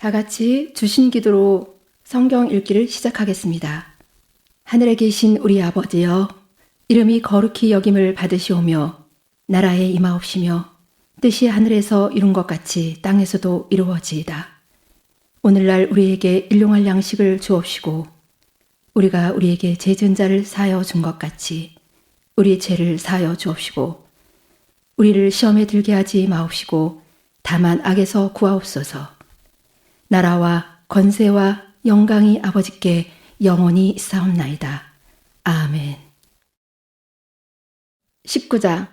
다 같이 주신 기도로 성경 읽기를 시작하겠습니다. 하늘에 계신 우리 아버지여, 이름이 거룩히 여김을 받으시오며 나라에 임하옵시며 뜻이 하늘에서 이룬 것 같이 땅에서도 이루어지이다. 오늘날 우리에게 일용할 양식을 주옵시고 우리가 우리에게 죄 지은 자를 사하여 준 것 같이 우리 죄를 사하여 주옵시고 우리를 시험에 들게 하지 마옵시고 다만 악에서 구하옵소서. 나라와 권세와 영광이 아버지께 영원히 있사옵나이다. 아멘. 19장.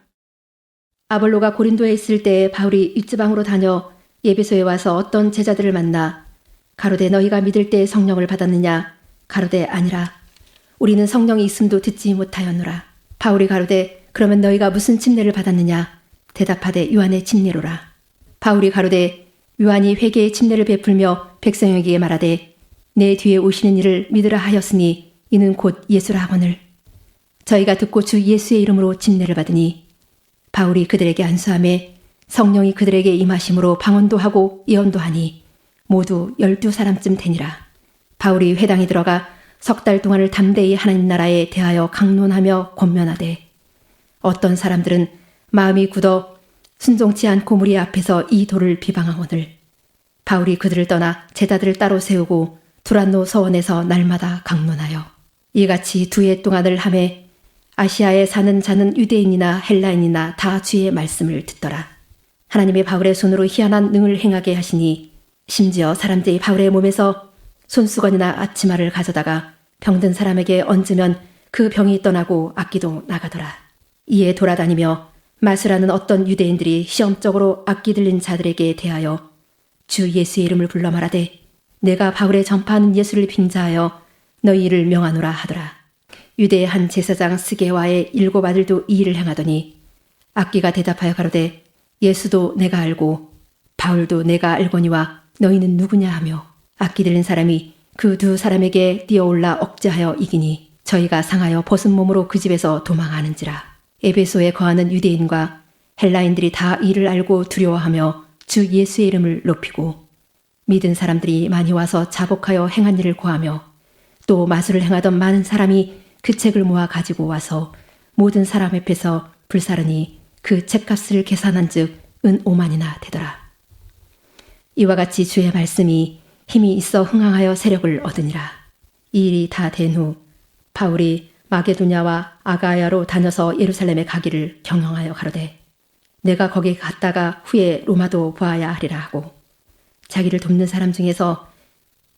아볼로가 고린도에 있을 때 바울이 윗지방으로 다녀 예배소에 와서 어떤 제자들을 만나 가로되 너희가 믿을 때 성령을 받았느냐? 가로되 아니라. 우리는 성령이 있음도 듣지 못하였노라. 바울이 가로되 그러면 너희가 무슨 침례를 받았느냐? 대답하되 요한의 침례로라. 바울이 가로되 요한이 회개의 침례를 베풀며 백성에게 말하되 내 뒤에 오시는 이를 믿으라 하였으니 이는 곧 예수라 하거늘. 저희가 듣고 주 예수의 이름으로 침례를 받으니 바울이 그들에게 안수하매 성령이 그들에게 임하심으로 방언도 하고 예언도 하니 모두 12사람쯤 되니라. 바울이 회당에 들어가 10달 동안을 담대히 하나님 나라에 대하여 강론하며 권면하되 어떤 사람들은 마음이 굳어 순종치 않고 무리 앞에서 이 도를 비방하거늘. 바울이 그들을 떠나 제자들을 따로 세우고 두란노 서원에서 날마다 강론하여 이같이 2해 동안을 하매 아시아에 사는 자는 유대인이나 헬라인이나 다 주의 말씀을 듣더라. 하나님의 바울의 손으로 희한한 능을 행하게 하시니 심지어 사람들이 바울의 몸에서 손수건이나 앞치마를 가져다가 병든 사람에게 얹으면 그 병이 떠나고 악기도 나가더라. 이에 돌아다니며 마수라는 어떤 유대인들이 시험적으로 악기 들린 자들에게 대하여 주 예수의 이름을 불러 말하되 내가 바울의 전파하는 예수를 빙자하여 너희 일을 명하노라 하더라. 유대의 한 제사장 스게와의 7 아들도 이 일을 행하더니 악기가 대답하여 가로되 예수도 내가 알고 바울도 내가 알거니와 너희는 누구냐 하며 악기 들린 사람이 그 2 사람에게 뛰어올라 억제하여 이기니 저희가 상하여 벗은 몸으로 그 집에서 도망하는지라. 에베소에 거하는 유대인과 헬라인들이 다 이를 알고 두려워하며 주 예수의 이름을 높이고 믿은 사람들이 많이 와서 자복하여 행한 일을 고하며 또 마술을 행하던 많은 사람이 그 책을 모아 가지고 와서 모든 사람 앞에서 불사르니 그 책값을 계산한 즉 은 5만이나 되더라. 이와 같이 주의 말씀이 힘이 있어 흥황하여 세력을 얻으니라. 이 일이 다 된 후 바울이 마게도냐와 아가야로 다녀서 예루살렘에 가기를 경영하여 가로되 내가 거기 갔다가 후에 로마도 보아야 하리라 하고 자기를 돕는 사람 중에서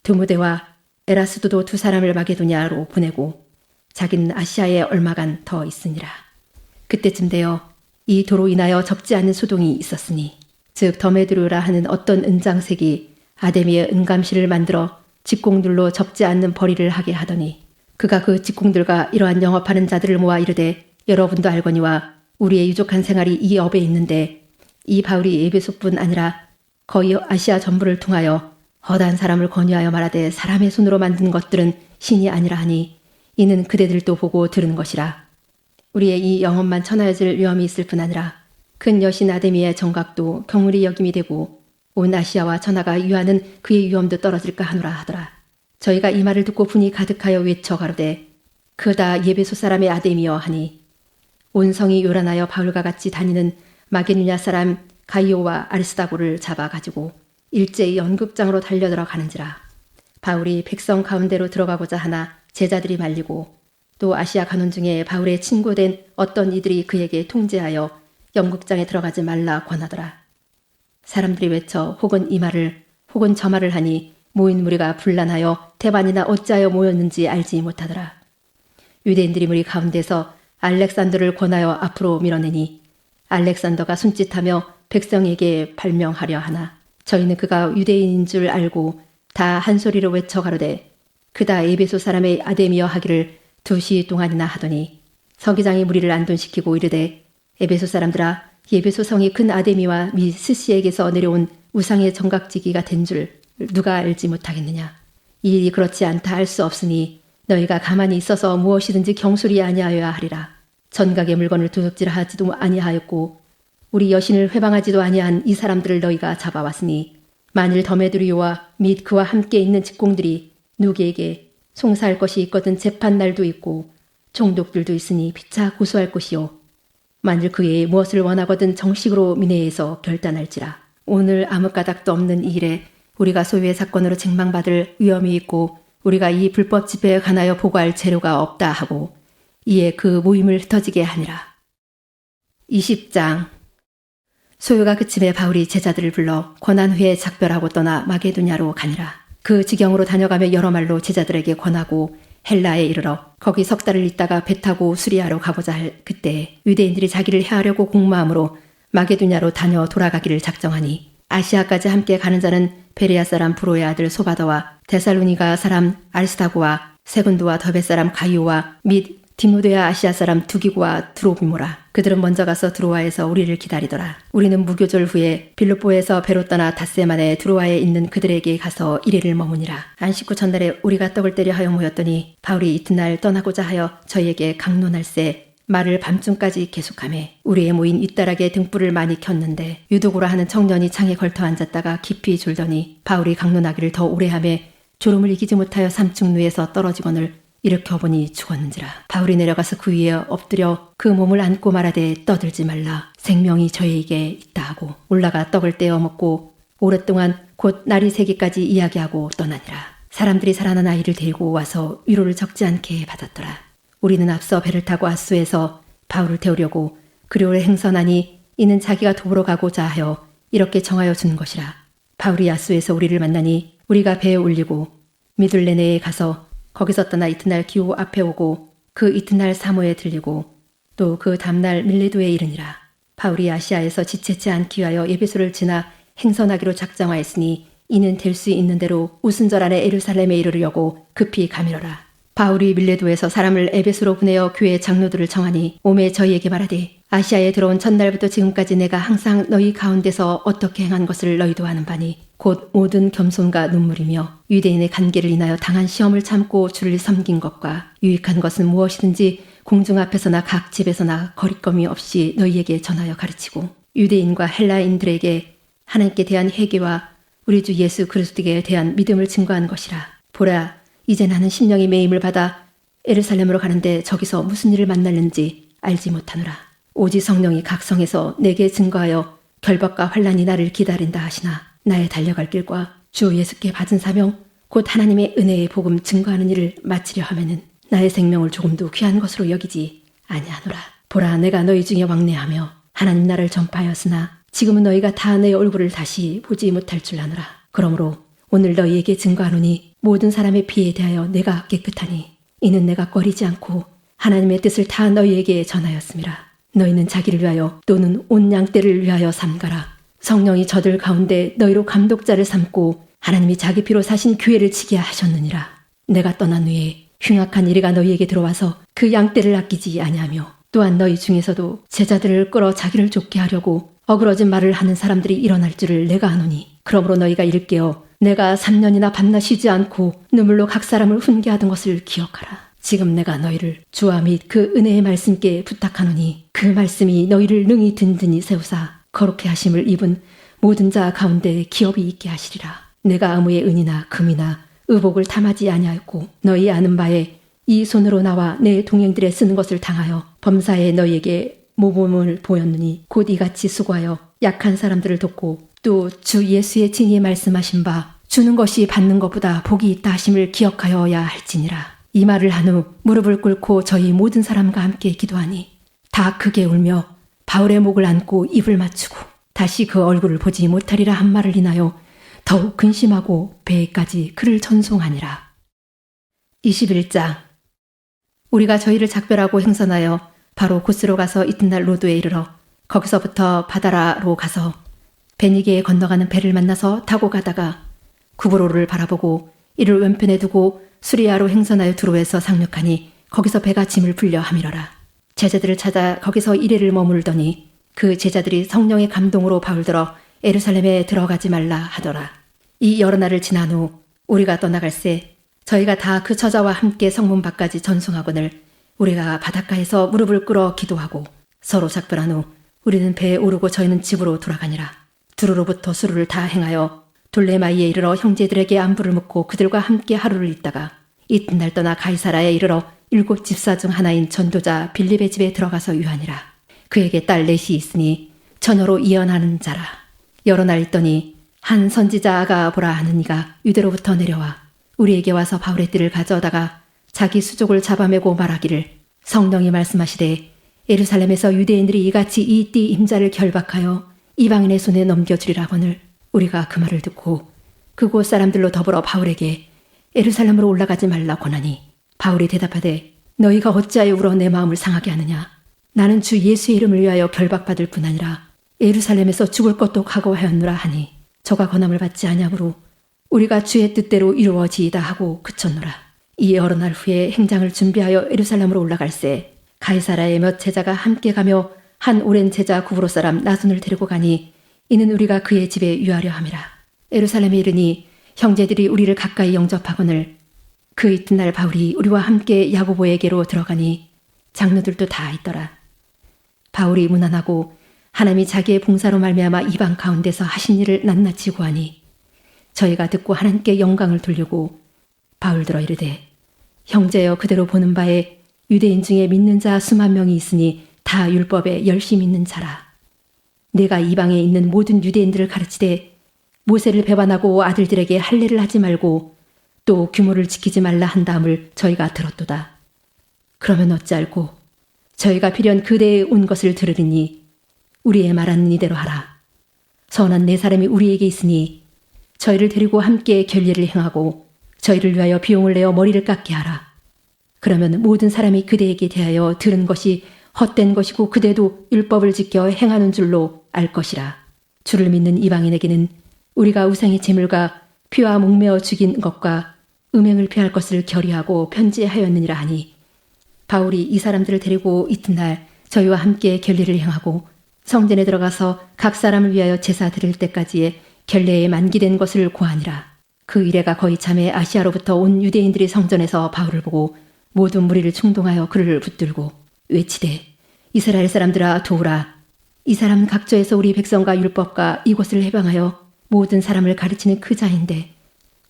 드모데와 에라스도도 2 사람을 마게도냐로 보내고 자기는 아시아에 얼마간 더 있으니라. 그때쯤 되어 이 도로 인하여 접지 않는 소동이 있었으니 즉 더메드루라 하는 어떤 은장색이 아데미의 은감실을 만들어 직공들로 접지 않는 벌이를 하게 하더니 그가 그 직공들과 이러한 영업하는 자들을 모아 이르되 여러분도 알거니와 우리의 유족한 생활이 이 업에 있는데 이 바울이 에베소뿐 아니라 거의 아시아 전부를 통하여 허다한 사람을 권유하여 말하되 사람의 손으로 만든 것들은 신이 아니라 하니 이는 그대들도 보고 들은 것이라. 우리의 이 영업만 천하여질 위험이 있을 뿐 아니라 큰 여신 아데미의 정각도 경물이 여김이 되고 온 아시아와 천하가 유하는 그의 위험도 떨어질까 하노라 하더라. 저희가 이 말을 듣고 분이 가득하여 외쳐 가로되 그다 예배소 사람의 아데미여 하니 온 성이 요란하여 바울과 같이 다니는 마게도냐 사람 가이오와 아리스다고를 잡아가지고 일제히 연극장으로 달려들어 가는지라. 바울이 백성 가운데로 들어가고자 하나 제자들이 말리고 또 아시아 간원 중에 바울의 친구된 어떤 이들이 그에게 통제하여 연극장에 들어가지 말라 권하더라. 사람들이 외쳐 혹은 이 말을 혹은 저 말을 하니 모인 무리가 분란하여 태반이나 어찌하여 모였는지 알지 못하더라. 유대인들이 무리 가운데서 알렉산더를 권하여 앞으로 밀어내니 알렉산더가 손짓하며 백성에게 발명하려 하나 저희는 그가 유대인인 줄 알고 다 한 소리로 외쳐 가로되 그다 에베소 사람의 아데미여 하기를 2시 동안이나 하더니 서기장이 무리를 안돈시키고 이르되 에베소 사람들아 예베소 성이 큰 아데미와 미 스시에게서 내려온 우상의 정각지기가 된 줄 누가 알지 못하겠느냐. 이 일이 그렇지 않다 할 수 없으니 너희가 가만히 있어서 무엇이든지 경솔히 아니하여야 하리라. 전각의 물건을 도둑질하지도 아니하였고 우리 여신을 회방하지도 아니한 이 사람들을 너희가 잡아왔으니 만일 더메드리오와 및 그와 함께 있는 직공들이 누구에게 송사할 것이 있거든 재판날도 있고 총독들도 있으니 피차 고소할 것이요. 만일 그의 무엇을 원하거든 정식으로 민회에서 결단할지라. 오늘 아무 까닭도 없는 이 일에 우리가 소유의 사건으로 책망받을 위험이 있고 우리가 이 불법 집회에 관하여 보고할 재료가 없다 하고 이에 그 모임을 흩어지게 하니라. 20장. 소요가 그침에 바울이 제자들을 불러 권한회에 작별하고 떠나 마게도냐로 가니라. 그 지경으로 다녀가며 여러 말로 제자들에게 권하고 헬라에 이르러 거기 석 달을 있다가 배 타고 수리아로 가고자 할 그때 유대인들이 자기를 해하려고 공모함으로 마게도냐로 다녀 돌아가기를 작정하니 아시아까지 함께 가는 자는 베레아 사람 브로의 아들 소바더와 데살로니가 사람 아리스타고와 세군도와 더베 사람 가이오와 및 디모데와 아시아 사람 두기고와 드로비모라. 그들은 먼저 가서 드로아에서 우리를 기다리더라. 우리는 무교절 후에 빌립보에서 배로 떠나 닷새만에 드로아에 있는 그들에게 가서 이래를 머무니라. 안식 후 전날에 우리가 떡을 때려 하여 모였더니 바울이 이튿날 떠나고자 하여 저희에게 강론할세 말을 밤중까지 계속하매 우리의 모인 윗다락에 등불을 많이 켰는데 유독으로 하는 청년이 창에 걸터 앉았다가 깊이 졸더니 바울이 강론하기를 더 오래 하매 졸음을 이기지 못하여 3층 누에서 떨어지거늘 일으켜보니 죽었는지라. 바울이 내려가서 그 위에 엎드려 그 몸을 안고 말하되 떠들지 말라. 생명이 저에게 있다 하고 올라가 떡을 떼어 먹고 오랫동안 곧 날이 새기까지 이야기하고 떠나니라. 사람들이 살아난 아이를 데리고 와서 위로를 적지 않게 받았더라. 우리는 앞서 배를 타고 아수에서 바울을 태우려고 그리오에 행선하니 이는 자기가 도보로 가고자 하여 이렇게 정하여 준 것이라. 바울이 아수에서 우리를 만나니 우리가 배에 올리고 미둘레네에 가서 거기서 떠나 이튿날 기호 앞에 오고 그 이튿날 사모에 들리고 또 그 다음날 밀레도에 이르니라. 바울이 아시아에서 지체치 않기 위하여 예배소를 지나 행선하기로 작정하였으니 이는 될 수 있는 대로 우순절 안에 예루살렘에 이르려고 급히 가미러라. 바울이 밀레도에서 사람을 에베소로 보내어 교회 장로들을 청하니 오매 저희에게 말하되 아시아에 들어온 첫날부터 지금까지 내가 항상 너희 가운데서 어떻게 행한 것을 너희도 아는 바니 곧 모든 겸손과 눈물이며 유대인의 간계를 인하여 당한 시험을 참고 주를 섬긴 것과 유익한 것은 무엇이든지 공중 앞에서나 각 집에서나 거리낌이 없이 너희에게 전하여 가르치고 유대인과 헬라인들에게 하나님께 대한 회개와 우리 주 예수 그리스도에 대한 믿음을 증거한 것이라. 보라, 이제 나는 심령이 매임을 받아 예루살렘으로 가는데 저기서 무슨 일을 만날는지 알지 못하노라. 오직 성령이 각 성에서 내게 증거하여 결박과 환난이 나를 기다린다 하시나 나의 달려갈 길과 주 예수께 받은 사명 곧 하나님의 은혜의 복음 증거하는 일을 마치려 하면은 나의 생명을 조금도 귀한 것으로 여기지 아니하노라. 보라, 내가 너희 중에 왕래하며 하나님 나라를 전파하였으나 지금은 너희가 다 내 얼굴을 다시 보지 못할 줄 아노라. 그러므로 오늘 너희에게 증거하노니 모든 사람의 피에 대하여 내가 깨끗하니 이는 내가 꺼리지 않고 하나님의 뜻을 다 너희에게 전하였음이라. 너희는 자기를 위하여 또는 온 양떼를 위하여 삼가라. 성령이 저들 가운데 너희로 감독자를 삼고 하나님이 자기 피로 사신 교회를 지게 하셨느니라. 내가 떠난 후에 흉악한 이래가 너희에게 들어와서 그 양떼를 아끼지 아니하며 또한 너희 중에서도 제자들을 끌어 자기를 쫓게 하려고 어그러진 말을 하는 사람들이 일어날 줄을 내가 아노니 그러므로 너희가 이를 깨어 내가 3년이나 밤낮 쉬지 않고 눈물로 각 사람을 훈계하던 것을 기억하라. 지금 내가 너희를 주와 및 그 은혜의 말씀께 부탁하노니 그 말씀이 너희를 능히 든든히 세우사 거룩해 하심을 입은 모든 자 가운데 기업이 있게 하시리라. 내가 아무의 은이나 금이나 의복을 탐하지 아니하였고 너희 아는 바에 이 손으로 나와 내 동행들에 쓰는 것을 당하여 범사에 너희에게 모범을 보였느니 곧 이같이 수고하여 약한 사람들을 돕고 또 주 예수의 친히 말씀하신 바 주는 것이 받는 것보다 복이 있다 하심을 기억하여야 할지니라. 이 말을 한 후 무릎을 꿇고 저희 모든 사람과 함께 기도하니 다 크게 울며 바울의 목을 안고 입을 맞추고 다시 그 얼굴을 보지 못하리라 한 말을 인하여 더욱 근심하고 배에까지 그를 전송하니라. 21장. 우리가 저희를 작별하고 행선하여 바로 고스로 가서 이튿날 로도에 이르러 거기서부터 바다라로 가서 베니게에 건너가는 배를 만나서 타고 가다가 구브로를 바라보고 이를 왼편에 두고 수리아로 행선하여 두로에서 상륙하니 거기서 배가 짐을 풀려 함이러라. 제자들을 찾아 거기서 이래를 머물더니 그 제자들이 성령의 감동으로 바울들어 예루살렘에 들어가지 말라 하더라. 이 여러 날을 지난 후 우리가 떠나갈새 저희가 다 그 처자와 함께 성문 밖까지 전송하거늘 우리가 바닷가에서 무릎을 꿇어 기도하고 서로 작별한 후 우리는 배에 오르고 저희는 집으로 돌아가니라. 두루로부터 수루를 다 행하여 돌레마이에 이르러 형제들에게 안부를 묻고 그들과 함께 하루를 있다가 이튿날 떠나 가이사라에 이르러 7 집사 중 하나인 전도자 빌립의 집에 들어가서 유하니라. 그에게 딸 넷이 있으니 처녀로 이언하는 자라. 여러 날 있더니 한 선지자 아가보라 하는 이가 유대로부터 내려와 우리에게 와서 바울의 띠를 가져다가 자기 수족을 잡아매고 말하기를 성령이 말씀하시되 예루살렘에서 유대인들이 이같이 이 띠 임자를 결박하여 이방인의 손에 넘겨주리라거늘 우리가 그 말을 듣고 그곳 사람들로 더불어 바울에게 예루살렘으로 올라가지 말라 권하니 바울이 대답하되 너희가 어찌하여 울어 내 마음을 상하게 하느냐. 나는 주 예수의 이름을 위하여 결박받을 뿐 아니라 예루살렘에서 죽을 것도 각오하였노라 하니 저가 권함을 받지 아니하므로 우리가 주의 뜻대로 이루어지이다 하고 그쳤노라. 이 여러 날 후에 행장을 준비하여 예루살렘으로 올라갈새 가이사라의 몇 제자가 함께 가며 한 오랜 제자 구브로 사람 나손을 데리고 가니 이는 우리가 그의 집에 유하려 함이라. 예루살렘에 이르니 형제들이 우리를 가까이 영접하거늘 그 이튿날 바울이 우리와 함께 야고보에게로 들어가니 장로들도 다 있더라. 바울이 무난하고 하나님이 자기의 봉사로 말미암아 이방 가운데서 하신 일을 낱낱이 고하니 저희가 듣고 하나님께 영광을 돌리고 바울들어 이르되 형제여 그대로 보는 바에 유대인 중에 믿는 자 수만 명이 있으니 다 율법에 열심히 있는 자라. 내가 이방에 있는 모든 유대인들을 가르치되 모세를 배반하고 아들들에게 할례를 하지 말고 또 규모를 지키지 말라 한다함을 저희가 들었도다. 그러면 어찌할꼬 저희가 필연 그대에 온 것을 들으리니 우리의 말하는 이대로 하라. 선한 네 사람이 우리에게 있으니 저희를 데리고 함께 결례를 행하고 저희를 위하여 비용을 내어 머리를 깎게 하라. 그러면 모든 사람이 그대에게 대하여 들은 것이 헛된 것이고 그대도 율법을 지켜 행하는 줄로 알 것이라. 주를 믿는 이방인에게는 우리가 우상의 제물과 피와 목매어 죽인 것과 음행을 피할 것을 결의하고 편지하였느니라 하니 바울이 이 사람들을 데리고 이튿날 저희와 함께 결례를 행하고 성전에 들어가서 각 사람을 위하여 제사 드릴 때까지의 결례에 만기된 것을 고하니라. 그 이래가 거의 참에 아시아로부터 온 유대인들이 성전에서 바울을 보고 모든 무리를 충동하여 그를 붙들고 외치되 이스라엘 사람들아 도우라. 이 사람은 각처에서 우리 백성과 율법과 이곳을 해방하여 모든 사람을 가르치는 그 자인데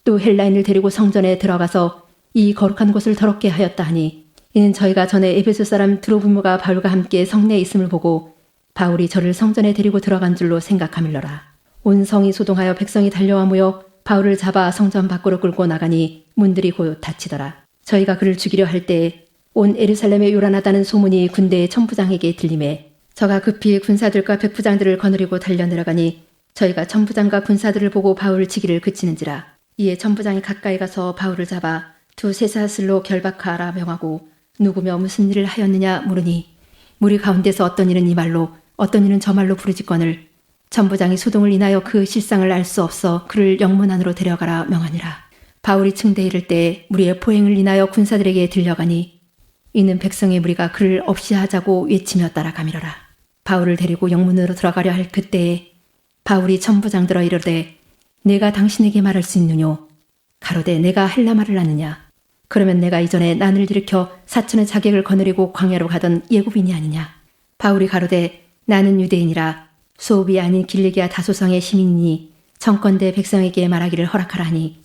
또 헬라인을 데리고 성전에 들어가서 이 거룩한 곳을 더럽게 하였다 하니 이는 저희가 전에 에베소 사람 드로비모가 바울과 함께 성내에 있음을 보고 바울이 저를 성전에 데리고 들어간 줄로 생각함일러라. 온 성이 소동하여 백성이 달려와 모여 바울을 잡아 성전 밖으로 끌고 나가니 문들이 곧 닫히더라. 저희가 그를 죽이려 할 때에 온 예루살렘에 요란하다는 소문이 군대의 천부장에게 들림에 저가 급히 군사들과 백부장들을 거느리고 달려내려가니 저희가 천부장과 군사들을 보고 바울을 치기를 그치는지라. 이에 천부장이 가까이 가서 바울을 잡아 두 쇠사슬로 결박하라 명하고 누구며 무슨 일을 하였느냐 물으니 무리 가운데서 어떤 일은 이 말로 어떤 일은 저 말로 부르짖거늘 천부장이 소동을 인하여 그 실상을 알 수 없어 그를 영문 안으로 데려가라 명하니라. 바울이 층대에 이를 때 무리의 포행을 인하여 군사들에게 들려가니 이는 백성의 무리가 그를 없이 하자고 외치며 따라가미러라. 바울을 데리고 영문으로 들어가려 할 그때에 바울이 천부장들어 이르되 내가 당신에게 말할 수 있느뇨. 가로되 내가 헬라 말을 아느냐. 그러면 내가 이전에 난을 일으켜 사천의 자객을 거느리고 광야로 가던 예굽인이 아니냐. 바울이 가로되 나는 유대인이라 소읍이 아닌 길리기아 다소성의 시민이니 청건대 백성에게 말하기를 허락하라 하니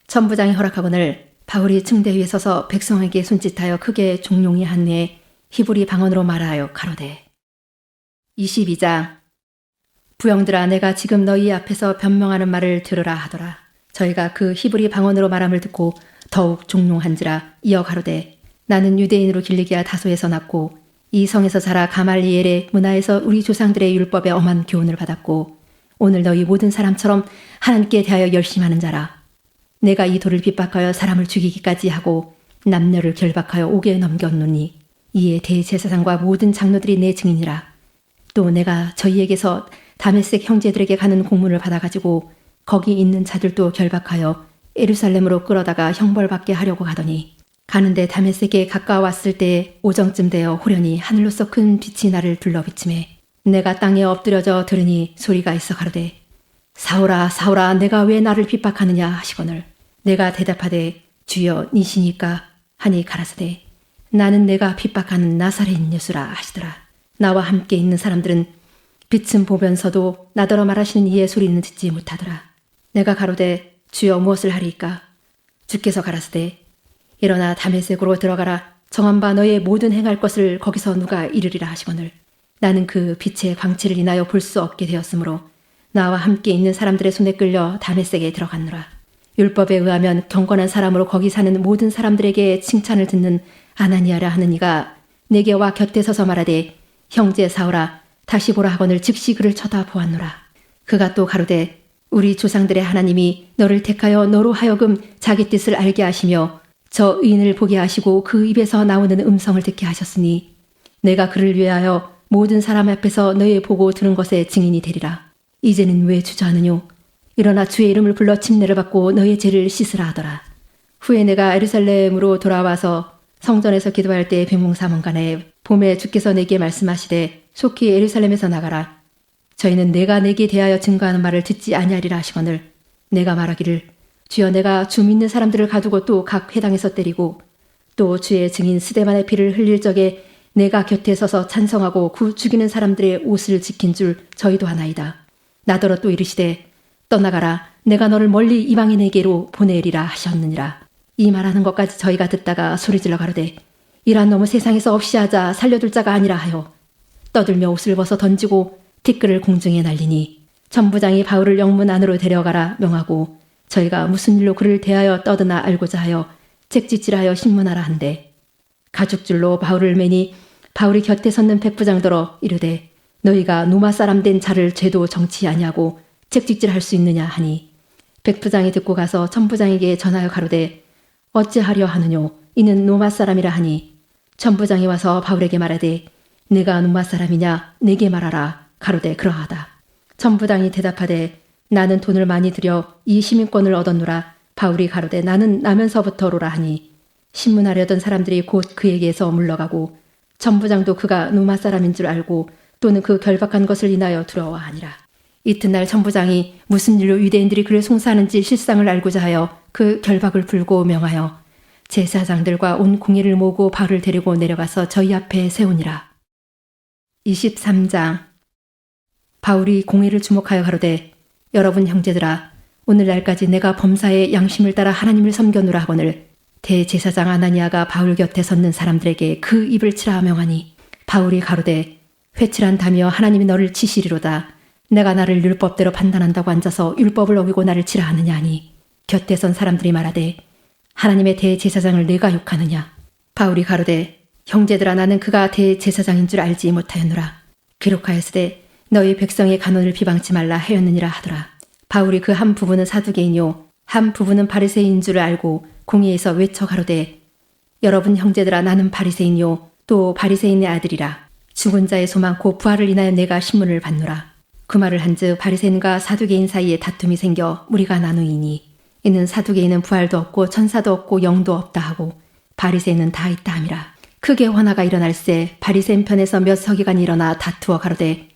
천부장이 허락하거늘 바울이 층대 위에 서서 백성에게 손짓하여 크게 종용이 한 후에 히브리 방언으로 말하여 가로되 22장 부형들아 내가 지금 너희 앞에서 변명하는 말을 들으라 하더라. 저희가 그 히브리 방언으로 말함을 듣고 더욱 종용한지라. 이어 가로되 나는 유대인으로 길리기아 다소에서 났고 이 성에서 자라 가말리엘의 문화에서 우리 조상들의 율법에 엄한 교훈을 받았고 오늘 너희 모든 사람처럼 하나님께 대하여 열심하는 자라. 내가 이 돌을 핍박하여 사람을 죽이기까지 하고 남녀를 결박하여 옥에 넘겼노니 이에 대제사장과 모든 장로들이 내 증인이라. 또 내가 저희에게서 다메섹 형제들에게 가는 공문을 받아가지고 거기 있는 자들도 결박하여 예루살렘으로 끌어다가 형벌받게 하려고 가더니 가는데 다메섹에 가까웠을 때 오정쯤 되어 호련히 하늘로서 큰 빛이 나를 둘러비침에 내가 땅에 엎드려져 들으니 소리가 있어 가로되 사울아 사울아 내가 왜 나를 핍박하느냐 하시거늘 내가 대답하되 주여 니시니까 하니 가라사대 나는 내가 핍박하는 나사렛 예수라 하시더라. 나와 함께 있는 사람들은 빛은 보면서도 나더러 말하시는 이의 소리는 듣지 못하더라. 내가 가로되 주여 무엇을 하리이까? 주께서 가라사대 일어나 다메섹으로 들어가라. 정한 바 너의 모든 행할 것을 거기서 누가 이르리라 하시거늘 나는 그 빛의 광채를 인하여 볼 수 없게 되었으므로 나와 함께 있는 사람들의 손에 끌려 다메섹에 들어갔노라. 율법에 의하면 경건한 사람으로 거기 사는 모든 사람들에게 칭찬을 듣는 아나니아라 하는 이가 내게 와 곁에 서서 말하되 형제 사울아 다시 보라 하거늘 즉시 그를 쳐다보았노라. 그가 또 가로되 우리 조상들의 하나님이 너를 택하여 너로 하여금 자기 뜻을 알게 하시며 저 의인을 보게 하시고 그 입에서 나오는 음성을 듣게 하셨으니 내가 그를 위하여 모든 사람 앞에서 너의 보고 들은 것에 증인이 되리라. 이제는 왜 주저하느뇨? 일어나 주의 이름을 불러 침례를 받고 너의 죄를 씻으라 하더라. 후에 내가 예루살렘으로 돌아와서 성전에서 기도할 때 빈궁사문간에 봄에 주께서 내게 말씀하시되 속히 예루살렘에서 나가라. 저희는 내가 내게 대하여 증거하는 말을 듣지 아니하리라 하시거늘 내가 말하기를 주여 내가 주 믿는 사람들을 가두고 또 각 회당에서 때리고 또 주의 증인 스데반의 피를 흘릴 적에 내가 곁에 서서 찬성하고 그 죽이는 사람들의 옷을 지킨 줄 저희도 하나이다. 나더러 또 이르시되 떠나가라. 내가 너를 멀리 이방인에게로 보내리라 하셨느니라. 이 말하는 것까지 저희가 듣다가 소리질러 가로되 이란 놈을 세상에서 없이 하자 살려둘 자가 아니라 하여 떠들며 옷을 벗어 던지고 티끌을 공중에 날리니 천부장이 바울을 영문 안으로 데려가라 명하고 저희가 무슨 일로 그를 대하여 떠드나 알고자 하여 책짓질하여 신문하라 한데 가죽줄로 바울을 매니 바울이 곁에 섰는 백부장더러 이르되 너희가 노마 사람 된 자를 죄도 정치 아니하고 책짓질할 수 있느냐 하니 백부장이 듣고 가서 천부장에게 전하여 가로되 어찌하려 하느뇨 이는 노마 사람이라 하니 천부장이 와서 바울에게 말하되 내가 노마 사람이냐 내게 말하라 가로되 그러하다. 천부장이 대답하되 나는 돈을 많이 들여 이 시민권을 얻었노라. 바울이 가로되 나는 나면서부터로라 하니 신문하려던 사람들이 곧 그에게서 물러가고 천부장도 그가 노마 사람인 줄 알고 또는 그 결박한 것을 인하여 두려워하니라. 이튿날 천부장이 무슨 일로 유대인들이 그를 송사하는지 실상을 알고자 하여 그 결박을 풀고 명하여 제사장들과 온 공회를 모으고 바울을 데리고 내려가서 저희 앞에 세우니라. 23장 바울이 공회를 주목하여 가로되 여러분 형제들아 오늘날까지 내가 범사의 양심을 따라 하나님을 섬겨노라 하거늘 대제사장 아나니아가 바울 곁에 섰는 사람들에게 그 입을 치라 명하니 바울이 가로되 회칠한 다며 하나님이 너를 치시리로다. 내가 나를 율법대로 판단한다고 앉아서 율법을 어기고 나를 치라 하느냐 하니 곁에 선 사람들이 말하되 하나님의 대제사장을 내가 욕하느냐. 바울이 가로되 형제들아 나는 그가 대제사장인 줄 알지 못하였노라. 기록하였으되 너희 백성의 간원을 비방치 말라 하였느니라 하더라. 바울이 그 한 부분은 사두개인요 한 부분은 바리새인인 줄 알고 공회에서 외쳐 가로되 여러분 형제들아 나는 바리새인요 또 바리새인의 아들이라. 죽은 자의 소망 곧 부활을 인하여 내가 신문을 받노라. 그 말을 한즉 바리새인과 사두개인 사이에 다툼이 생겨 무리가 나누이니 이는 사두개인은 부활도 없고 천사도 없고 영도 없다 하고 바리새인은 다 있다 함이라. 크게 환화가 일어날새 바리새인 편에서 몇 서기관이 일어나 다투어 가로되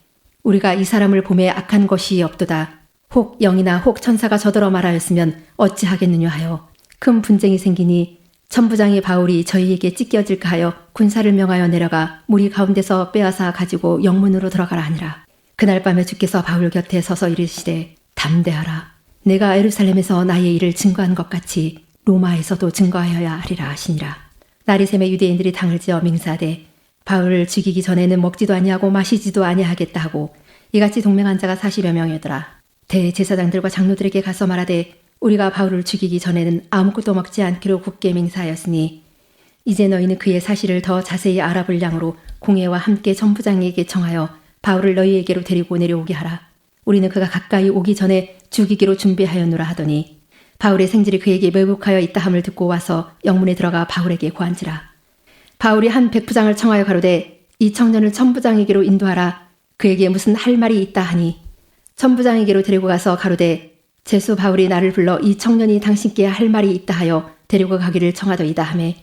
우리가 이 사람을 보매 악한 것이 없도다. 혹 영이나 혹 천사가 저더러 말하였으면 어찌하겠느냐 하여 큰 분쟁이 생기니 천부장이 바울이 저희에게 찢겨질까 하여 군사를 명하여 내려가 무리 가운데서 빼앗아 가지고 영문으로 들어가라 하니라. 그날 밤에 주께서 바울 곁에 서서 이르시되 담대하라. 내가 예루살렘에서 나의 일을 증거한 것 같이 로마에서도 증거하여야 하리라 하시니라. 날이 새매 유대인들이 당을 지어 맹세하되 바울을 죽이기 전에는 먹지도 아니하고 마시지도 아니하겠다 하고 이같이 동맹한 자가 40여 명이더라. 대제사장들과 장로들에게 가서 말하되 우리가 바울을 죽이기 전에는 아무것도 먹지 않기로 굳게 맹세하였으니 이제 너희는 그의 사실을 더 자세히 알아볼 양으로 공회와 함께 천부장에게 청하여 바울을 너희에게로 데리고 내려오게 하라. 우리는 그가 가까이 오기 전에 죽이기로 준비하였노라 하더니 바울의 생질이 그에게 매복하여 있다 함을 듣고 와서 영문에 들어가 바울에게 고한지라. 바울이 한 백부장을 청하여 가로되 이 청년을 천부장에게로 인도하라. 그에게 무슨 할 말이 있다 하니 천부장에게로 데리고 가서 가로되 제수 바울이 나를 불러 이 청년이 당신께 할 말이 있다 하여 데리고 가기를 청하더이다 하매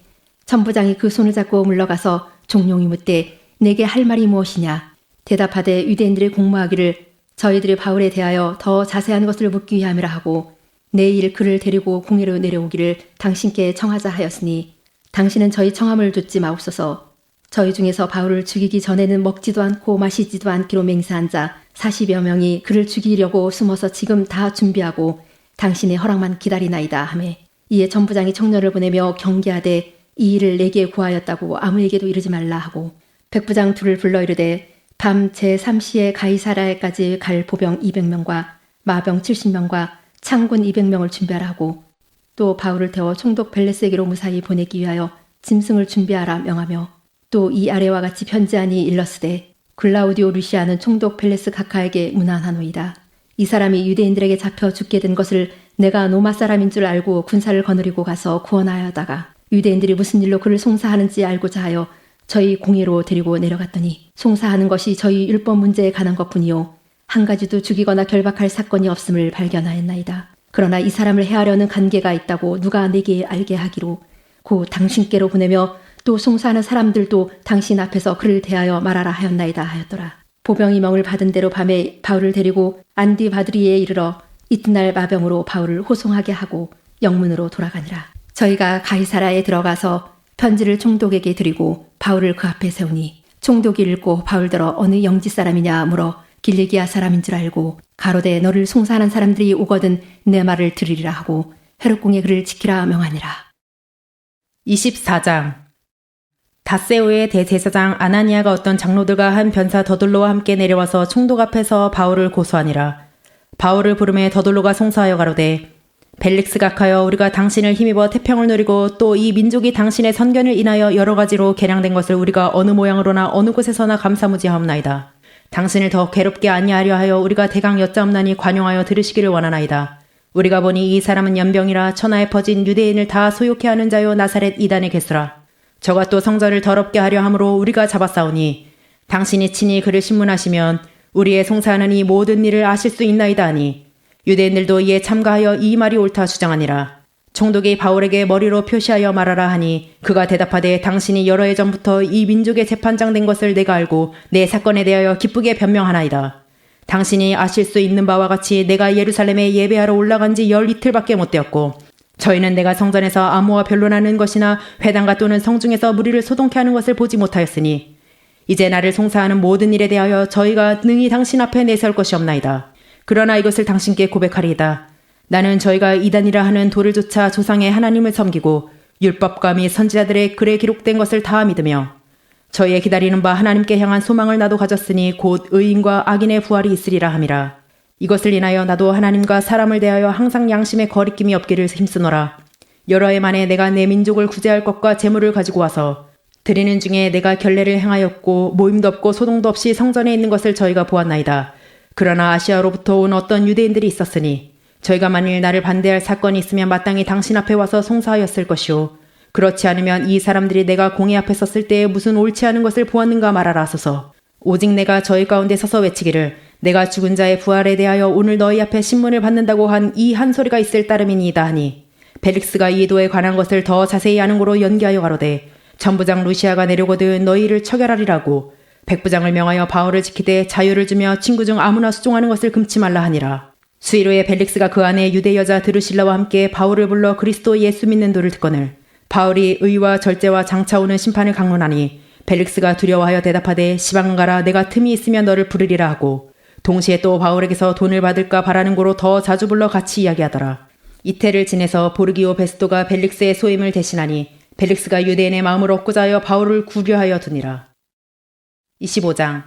천부장이 그 손을 잡고 물러가서 종용이 묻되 내게 할 말이 무엇이냐. 대답하되 유대인들이 공모하기를 저희들이 바울에 대하여 더 자세한 것을 묻기 위함이라 하고 내일 그를 데리고 공회로 내려오기를 당신께 청하자 하였으니 당신은 저희 청함을 듣지 마옵소서. 저희 중에서 바울을 죽이기 전에는 먹지도 않고 마시지도 않기로 맹세한 자 40여 명이 그를 죽이려고 숨어서 지금 다 준비하고 당신의 허락만 기다리나이다 하매 이에 전부장이 청년을 보내며 경계하되 이 일을 내게 구하였다고 아무에게도 이르지 말라 하고 백부장 둘을 불러 이르되 밤 제3시에 가이사라에까지 갈 보병 200명과 마병 70명과 창군 200명을 준비하라 하고 또 바울을 태워 총독 벨레스에게로 무사히 보내기 위하여 짐승을 준비하라 명하며 또 이 아래와 같이 편지하니 일렀으되 글라우디오 루시아는 총독 벨레스 각하에게 문안하노이다. 이 사람이 유대인들에게 잡혀 죽게 된 것을 내가 로마 사람인 줄 알고 군사를 거느리고 가서 구원하여다가 유대인들이 무슨 일로 그를 송사하는지 알고자 하여 저희 공회로 데리고 내려갔더니 송사하는 것이 저희 율법 문제에 관한 것뿐이요 한 가지도 죽이거나 결박할 사건이 없음을 발견하였나이다. 그러나 이 사람을 해하려는 관계가 있다고 누가 내게 알게 하기로 곧 당신께로 보내며 또 송사하는 사람들도 당신 앞에서 그를 대하여 말하라 하였나이다 하였더라. 보병이 명을 받은 대로 밤에 바울을 데리고 안디바드리에 이르러 이튿날 마병으로 바울을 호송하게 하고 영문으로 돌아가니라. 저희가 가이사라에 들어가서 편지를 총독에게 드리고 바울을 그 앞에 세우니 총독이 읽고 바울더러 어느 영지 사람이냐 물어 길리기아 사람인 줄 알고 가로되 너를 송사하는 사람들이 오거든 내 말을 들으리라 하고 헤롯궁에 그를 지키라 명하니라. 24장 다세오의 대제사장 아나니아가 어떤 장로들과 한 변사 더둘로와 함께 내려와서 총독 앞에서 바울을 고소하니라. 바울을 부르매 더둘로가 송사하여 가로되 벨릭스 각하여 우리가 당신을 힘입어 태평을 누리고 또 이 민족이 당신의 선견을 인하여 여러 가지로 개량된 것을 우리가 어느 모양으로나 어느 곳에서나 감사무지하옵나이다. 당신을 더 괴롭게 아니하려 하여 우리가 대강 여짜옵나니 관용하여 들으시기를 원하나이다. 우리가 보니 이 사람은 연병이라 천하에 퍼진 유대인을 다 소욕해 하는 자요 나사렛 이단의 개수라. 저가 또 성전을 더럽게 하려 함으로 우리가 잡았사오니 당신이 친히 그를 신문하시면 우리의 송사하는 이 모든 일을 아실 수 있나이다 하니 유대인들도 이에 참가하여 이 말이 옳다 주장하니라. 총독이 바울에게 머리로 표시하여 말하라 하니 그가 대답하되 당신이 여러 해 전부터 이 민족의 재판장 된 것을 내가 알고 내 사건에 대하여 기쁘게 변명하나이다. 당신이 아실 수 있는 바와 같이 내가 예루살렘에 예배하러 올라간 지 12일밖에 못 되었고 저희는 내가 성전에서 아무와 변론하는 것이나 회당과 또는 성중에서 무리를 소동케 하는 것을 보지 못하였으니 이제 나를 송사하는 모든 일에 대하여 저희가 능히 당신 앞에 내세울 것이 없나이다. 그러나 이것을 당신께 고백하리이다. 나는 저희가 이단이라 하는 돌을 조차 조상의 하나님을 섬기고 율법과 및 선지자들의 글에 기록된 것을 다 믿으며 저희의 기다리는 바 하나님께 향한 소망을 나도 가졌으니 곧 의인과 악인의 부활이 있으리라 함이라. 이것을 인하여 나도 하나님과 사람을 대하여 항상 양심에 거리낌이 없기를 힘쓰노라. 여러 해 만에 내가 내 민족을 구제할 것과 재물을 가지고 와서 드리는 중에 내가 결례를 행하였고 모임도 없고 소동도 없이 성전에 있는 것을 저희가 보았나이다. 그러나 아시아로부터 온 어떤 유대인들이 있었으니 저희가 만일 나를 반대할 사건이 있으면 마땅히 당신 앞에 와서 송사하였을 것이오. 그렇지 않으면 이 사람들이 내가 공회 앞에 섰을 때에 무슨 옳지 않은 것을 보았는가 말하라 하소서. 오직 내가 저희 가운데 서서 외치기를 내가 죽은 자의 부활에 대하여 오늘 너희 앞에 신문을 받는다고 한 이 한 소리가 있을 따름이니이다 하니 벨릭스가 이 도에 관한 것을 더 자세히 아는 고로 연기하여 가로되 전부장 루시아가 내려거든 너희를 처결하리라고 백부장을 명하여 바울을 지키되 자유를 주며 친구 중 아무나 수종하는 것을 금치 말라 하니라. 수일 후에 벨릭스가 그 안에 유대 여자 드루실라와 함께 바울을 불러 그리스도 예수 믿는 도를 듣거늘 바울이 의와 절제와 장차 오는 심판을 강론하니 벨릭스가 두려워하여 대답하되 시방 가라 내가 틈이 있으면 너를 부르리라 하고 동시에 또 바울에게서 돈을 받을까 바라는 고로 더 자주 불러 같이 이야기하더라. 이태를 지내서 보르기오 베스토가 벨릭스의 소임을 대신하니 벨릭스가 유대인의 마음을 얻고자 하여 바울을 구려하여 두니라. 25장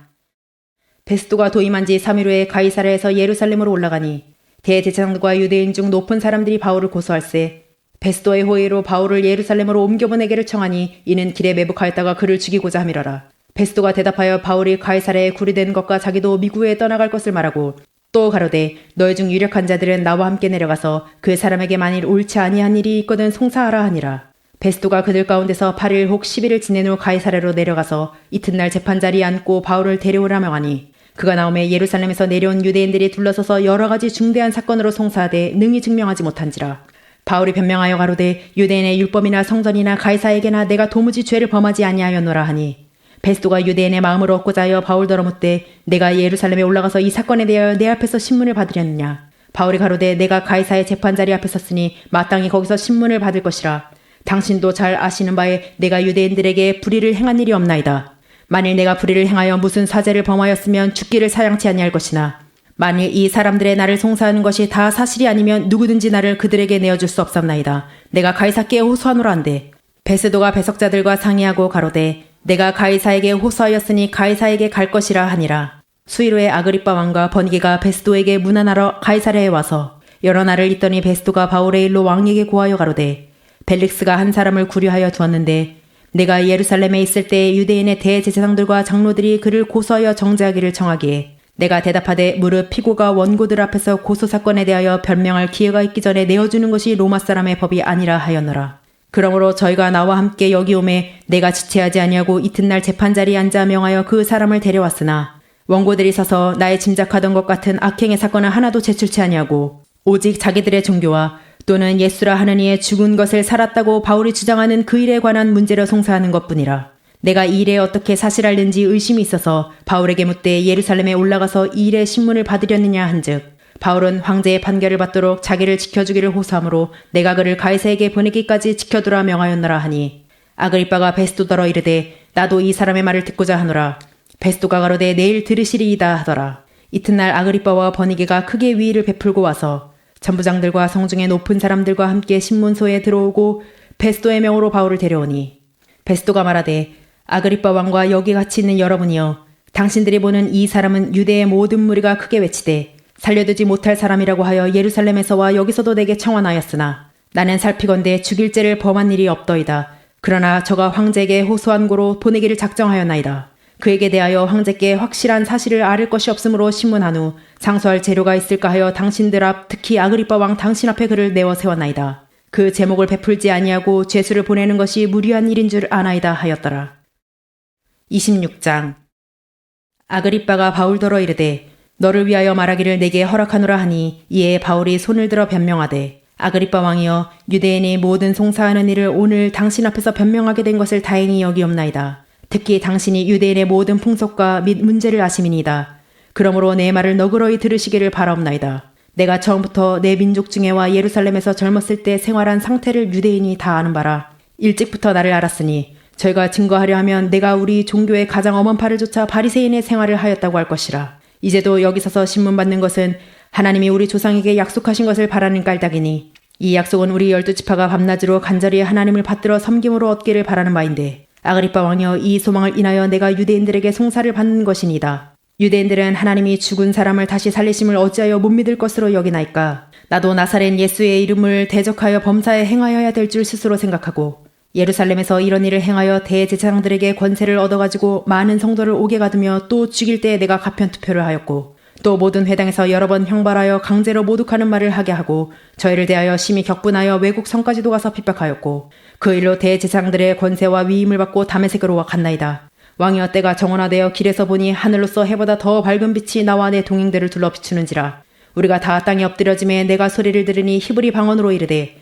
베스토가 도임한 지 3일 후에 가이사랴에서 예루살렘으로 올라가니 대제사장들과 유대인 중 높은 사람들이 바울을 고소할세 베스토의 호의로 바울을 예루살렘으로 옮겨보내기를 청하니 이는 길에 매복하였다가 그를 죽이고자 함이러라. 베스토가 대답하여 바울이 가이사랴에 구리된 것과 자기도 미국에 떠나갈 것을 말하고 또 가로되 너희 중 유력한 자들은 나와 함께 내려가서 그 사람에게 만일 옳지 아니한 일이 있거든 송사하라 하니라. 베스토가 그들 가운데서 8일 혹 10일을 지낸 후 가이사랴로 내려가서 이튿날 재판자리에 앉고 바울을 데려오라 명하니 그가 나오매 예루살렘에서 내려온 유대인들이 둘러서서 여러 가지 중대한 사건으로 송사하되 능히 증명하지 못한지라. 바울이 변명하여 가로되 유대인의 율법이나 성전이나 가이사에게나 내가 도무지 죄를 범하지 아니하였노라 하니 베스토가 유대인의 마음을 얻고자 하여 바울더러 묻되 내가 예루살렘에 올라가서 이 사건에 대하여 내 앞에서 신문을 받으렸느냐. 바울이 가로되 내가 가이사의 재판자리 앞에 섰으니 마땅히 거기서 신문을 받을 것이라. 당신도 잘 아시는 바에 내가 유대인들에게 불의를 행한 일이 없나이다. 만일 내가 불의를 행하여 무슨 사죄를 범하였으면 죽기를 사양치 아니할 것이나 만일 이 사람들의 나를 송사하는 것이 다 사실이 아니면 누구든지 나를 그들에게 내어줄 수 없사옵나이다. 내가 가이사께 호소하노라 한데 베스도가 배석자들과 상의하고 가로되 내가 가이사에게 호소하였으니 가이사에게 갈 것이라 하니라. 수일 후에 아그리빠 왕과 버니게가 베스도에게 문안하러 가이사랴에 와서 여러 날을 있더니 베스도가 바울의 일로 왕에게 고하여 가로되 벨릭스가 한 사람을 구류하여 두었는데 내가 예루살렘에 있을 때 유대인의 대제사장들과 장로들이 그를 고소하여 정죄하기를 청하기에 내가 대답하되 무릇 피고가 원고들 앞에서 고소사건에 대하여 변명할 기회가 있기 전에 내어주는 것이 로마 사람의 법이 아니라 하였노라. 그러므로 저희가 나와 함께 여기 오매 내가 지체하지 아니하고 이튿날 재판자리에 앉아 명하여 그 사람을 데려왔으나 원고들이 서서 나의 짐작하던 것 같은 악행의 사건은 하나도 제출치 아니하고 오직 자기들의 종교와 또는 예수라 하는 이의 죽은 것을 살았다고 바울이 주장하는 그 일에 관한 문제로 송사하는 것뿐이라. 내가 이 일에 어떻게 사실할는지 의심이 있어서 바울에게 묻되 예루살렘에 올라가서 이 일의 신문을 받으려느냐 한즉 바울은 황제의 판결을 받도록 자기를 지켜주기를 호소하므로 내가 그를 가이사에게 보내기까지 지켜두라 명하였노라 하니 아그리빠가 베스도더러 이르되 나도 이 사람의 말을 듣고자 하노라. 베스도가 가로되 내일 들으시리이다 하더라. 이튿날 아그리빠와 버니게가 크게 위의를 베풀고 와서 전부장들과 성중의 높은 사람들과 함께 신문소에 들어오고 베스도의 명으로 바울을 데려오니 베스도가 말하되 아그리빠 왕과 여기 같이 있는 여러분이여 당신들이 보는 이 사람은 유대의 모든 무리가 크게 외치되 살려두지 못할 사람이라고 하여 예루살렘에서와 여기서도 내게 청원하였으나 나는 살피건대 죽일 죄를 범한 일이 없더이다. 그러나 저가 황제에게 호소한 고로 보내기를 작정하였나이다. 그에게 대하여 황제께 확실한 사실을 아를 것이 없으므로 신문한 후 상소할 재료가 있을까 하여 당신들 앞 특히 아그리빠 왕 당신 앞에 그를 내어 세웠나이다. 그 제목을 베풀지 아니하고 죄수를 보내는 것이 무리한 일인 줄 아나이다 하였더라. 26장 아그리빠가 바울더러 이르되 너를 위하여 말하기를 내게 허락하노라 하니 이에 바울이 손을 들어 변명하되 아그리빠 왕이여 유대인이 모든 송사하는 일을 오늘 당신 앞에서 변명하게 된 것을 다행히 여기옵나이다. 특히 당신이 유대인의 모든 풍속과 및 문제를 아심이니이다. 그러므로 내 말을 너그러이 들으시기를 바라옵나이다. 내가 처음부터 내 민족 중에와 예루살렘에서 젊었을 때 생활한 상태를 유대인이 다 아는 바라. 일찍부터 나를 알았으니 저희가 증거하려 하면 내가 우리 종교의 가장 엄한 팔을 쫓아 바리새인의 생활을 하였다고 할 것이라. 이제도 여기 서서 신문 받는 것은 하나님이 우리 조상에게 약속하신 것을 바라는 깔딱이니 이 약속은 우리 12지파가 밤낮으로 간절히 하나님을 받들어 섬김으로 얻기를 바라는 바인데 아그리빠 왕이여 이 소망을 인하여 내가 유대인들에게 송사를 받는 것이니이다. 유대인들은 하나님이 죽은 사람을 다시 살리심을 어찌하여 못 믿을 것으로 여기나이까. 나도 나사렛 예수의 이름을 대적하여 범사에 행하여야 될 줄 스스로 생각하고 예루살렘에서 이런 일을 행하여 대제사장들에게 권세를 얻어가지고 많은 성도를 옥에 가두며 또 죽일 때에 내가 가편투표를 하였고 또 모든 회당에서 여러 번 형벌하여 강제로 모독하는 말을 하게 하고 저희를 대하여 심히 격분하여 외국 성까지도 가서 핍박하였고 그 일로 대제사장들의 권세와 위임을 받고 다메섹으로 갔나이다. 왕이여 때가 정원화되어 길에서 보니 하늘로서 해보다 더 밝은 빛이 나와 내 동행들을 둘러 비추는지라. 우리가 다 땅에 엎드려짐에 내가 소리를 들으니 히브리 방언으로 이르되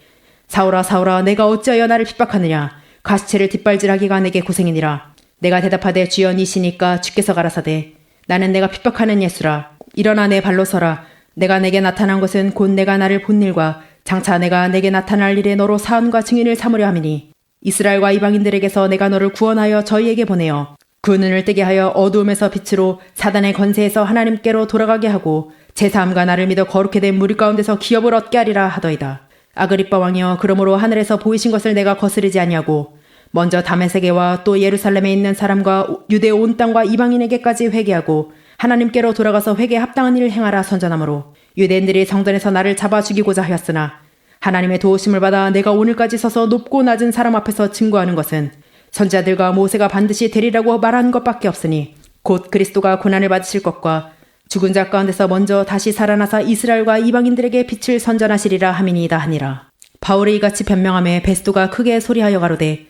사울아 사울아 내가 어찌하여 나를 핍박하느냐. 가시체를 뒷발질하기가 내게 고생이니라. 내가 대답하되 주여 니시니까 주께서 가라사대 나는 내가 핍박하는 예수라. 일어나 내 발로 서라. 내가 내게 나타난 것은 곧 내가 나를 본 일과 장차 내가 내게 나타날 일에 너로 사언과 증인을 삼으려 함이니 이스라엘과 이방인들에게서 내가 너를 구원하여 저희에게 보내어 그 눈을 뜨게 하여 어두움에서 빛으로 사단의 권세에서 하나님께로 돌아가게 하고 제3과 나를 믿어 거룩히 된 무리 가운데서 기업을 얻게 하리라 하더이다. 아그리빠 왕이여 그러므로 하늘에서 보이신 것을 내가 거스르지 아니하고 먼저 다메섹에와 또 예루살렘에 있는 사람과 유대 온 땅과 이방인에게까지 회개하고 하나님께로 돌아가서 회개에 합당한 일을 행하라 선전하므로 유대인들이 성전에서 나를 잡아 죽이고자 하였으나 하나님의 도우심을 받아 내가 오늘까지 서서 높고 낮은 사람 앞에서 증거하는 것은 선지자들과 모세가 반드시 되리라고 말한 것밖에 없으니 곧 그리스도가 고난을 받으실 것과 죽은 자 가운데서 먼저 다시 살아나사 이스라엘과 이방인들에게 빛을 선전하시리라 함이니이다 하니라. 바울이 이같이 변명하며 베스도가 크게 소리하여 가로되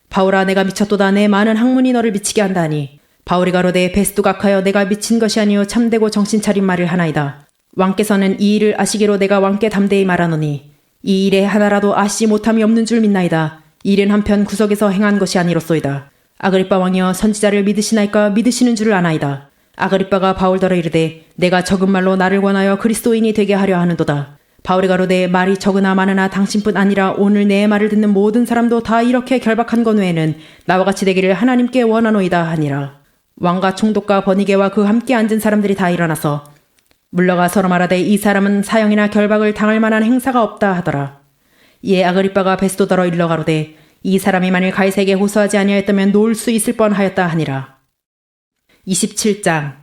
바울아 내가 미쳤도다. 내 많은 학문이 너를 미치게 한다 하니 바울이 가로되 베스도가 악하여 내가 미친 것이 아니요 참되고 정신 차린 말을 하나이다. 왕께서는 이 일을 아시기로 내가 왕께 담대히 말하노니 이 일에 하나라도 아시지 못함이 없는 줄 믿나이다. 이 일은 한편 구석에서 행한 것이 아니로소이다. 아그리빠 왕이여 선지자를 믿으시나이까 믿으시는 줄을 아나이다. 아그리빠가 바울더러 이르되 내가 적은 말로 나를 권하여 그리스도인이 되게 하려 하는도다. 바울이 가로되 말이 적으나 많으나 당신뿐 아니라 오늘 내 말을 듣는 모든 사람도 다 이렇게 결박한 것 외에는 나와 같이 되기를 하나님께 원하노이다 하니라. 왕과 총독과 버니게와 그 함께 앉은 사람들이 다 일어나서 물러가 서로 말하되 이 사람은 사형이나 결박을 당할 만한 행사가 없다 하더라. 이에 아그리빠가 베스도더러 일러 가로되 이 사람이 만일 가이사에게 호소하지 아니하였다면 놓을 수 있을 뻔하였다 하니라. 27장.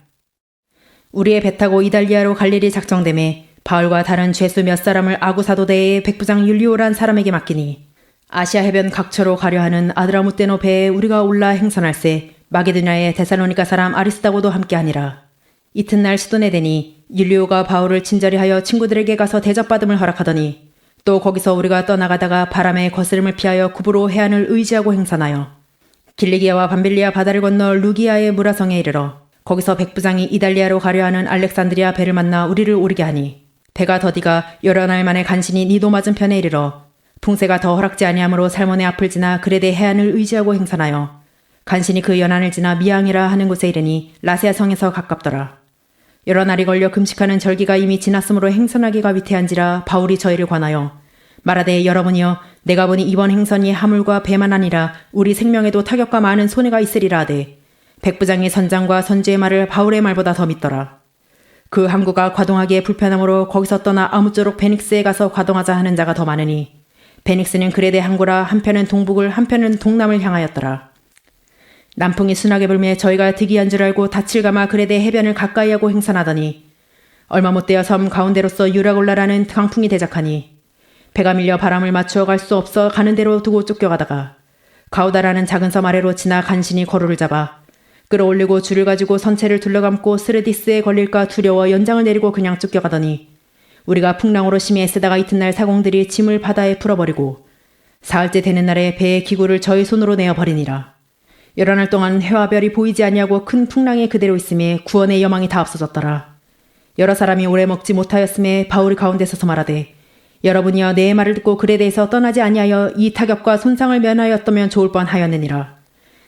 우리의 배 타고 이달리아로 갈 일이 작정되매 바울과 다른 죄수 몇 사람을 아구사도대의 백부장 율리오란 사람에게 맡기니 아시아 해변 각처로 가려 하는 아드라무떼노 배에 우리가 올라 행선할세 마게도냐의 데살로니가 사람 아리스다고도 함께하니라. 이튿날 시돈에 되니 율리오가 바울을 친절히 하여 친구들에게 가서 대접받음을 허락하더니 또 거기서 우리가 떠나가다가 바람의 거스름을 피하여 구부로 해안을 의지하고 행선하여 길리기아와 밤빌리아 바다를 건너 루기아의 무라성에 이르러 거기서 백부장이 이달리아로 가려 하는 알렉산드리아 배를 만나 우리를 오르게 하니 배가 더디가 여러 날 만에 간신히 니도 맞은편에 이르러 풍세가 더 허락지 아니하므로 살몬의 앞을 지나 그레데 해안을 의지하고 행선하여 간신히 그 연안을 지나 미앙이라 하는 곳에 이르니 라세아 성에서 가깝더라. 여러 날이 걸려 금식하는 절기가 이미 지났으므로 행선하기가 위태한지라 바울이 저희를 권하여 말하되 여러분이여 내가 보니 이번 행선이 하물과 배만 아니라 우리 생명에도 타격과 많은 손해가 있으리라 하되 백부장이 선장과 선주의 말을 바울의 말보다 더 믿더라. 그 항구가 과동하기에 불편하므로 거기서 떠나 아무쪼록 베닉스에 가서 과동하자 하는 자가 더 많으니 베닉스는 그레데 항구라 한편은 동북을 한편은 동남을 향하였더라. 남풍이 순하게 불매 저희가 득이한 줄 알고 닻을 감아 그레데 해변을 가까이 하고 행선하더니 얼마 못되어 섬 가운데로서 유라골라라는 강풍이 대적하니 배가 밀려 바람을 맞추어 갈 수 없어 가는 대로 두고 쫓겨가다가 가우다라는 작은 섬 아래로 지나 간신히 거루를 잡아 끌어올리고 줄을 가지고 선체를 둘러감고 스르디스에 걸릴까 두려워 연장을 내리고 그냥 쫓겨가더니 우리가 풍랑으로 심히 애쓰다가 이튿날 사공들이 짐을 바다에 풀어버리고 사흘째 되는 날에 배의 기구를 저희 손으로 내어버리니라. 여러 날 동안 해와 별이 보이지 아니하고 큰 풍랑이 그대로 있음에 구원의 여망이 다 없어졌더라. 여러 사람이 오래 먹지 못하였음에 바울이 가운데 서서 말하되 여러분이여 내 말을 듣고 그레데에서 떠나지 아니하여 이 타격과 손상을 면하였다면 좋을 뻔하였느니라.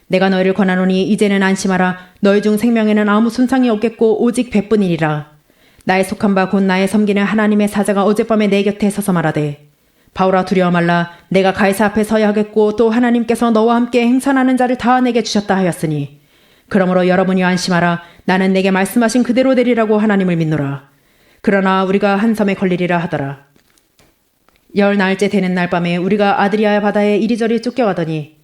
내가 너희를 권하노니 이제는 안심하라. 너희 중 생명에는 아무 손상이 없겠고 오직 배뿐이니라. 나의 속한 바 곧 나의 섬기는 하나님의 사자가 어젯밤에 내 곁에 서서 말하되 바울아 두려워 말라. 내가 가이사 앞에 서야 하겠고 또 하나님께서 너와 함께 행선하는 자를 다 내게 주셨다 하였으니 그러므로 여러분이 안심하라. 나는 내게 말씀하신 그대로 되리라고 하나님을 믿노라. 그러나 우리가 한 섬에 걸리리라 하더라. 10날째 되는 날 밤에 우리가 아드리아 바다에 이리저리 쫓겨가더니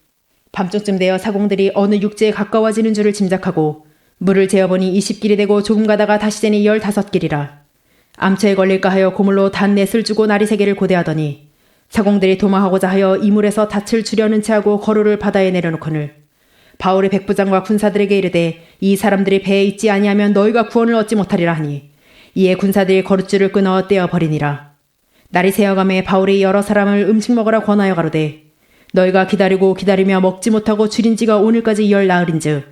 밤중쯤 되어 사공들이 어느 육지에 가까워지는 줄을 짐작하고 물을 재어보니 20길이 되고 조금 가다가 다시 재니 15길이라. 암초에 걸릴까 하여 고물로 단 넷을 주고 나리 3개를 고대하더니 사공들이 도망하고자 하여 이물에서 닻을 주려는 채하고 거루를 바다에 내려놓거늘 바울의 백부장과 군사들에게 이르되 이 사람들이 배에 있지 아니하면 너희가 구원을 얻지 못하리라 하니 이에 군사들이 거룻줄을 끊어 떼어버리니라. 날이 새어가매 바울이 여러 사람을 음식 먹으라 권하여 가로되 너희가 기다리고 기다리며 먹지 못하고 줄인 지가 오늘까지 10나흘인즉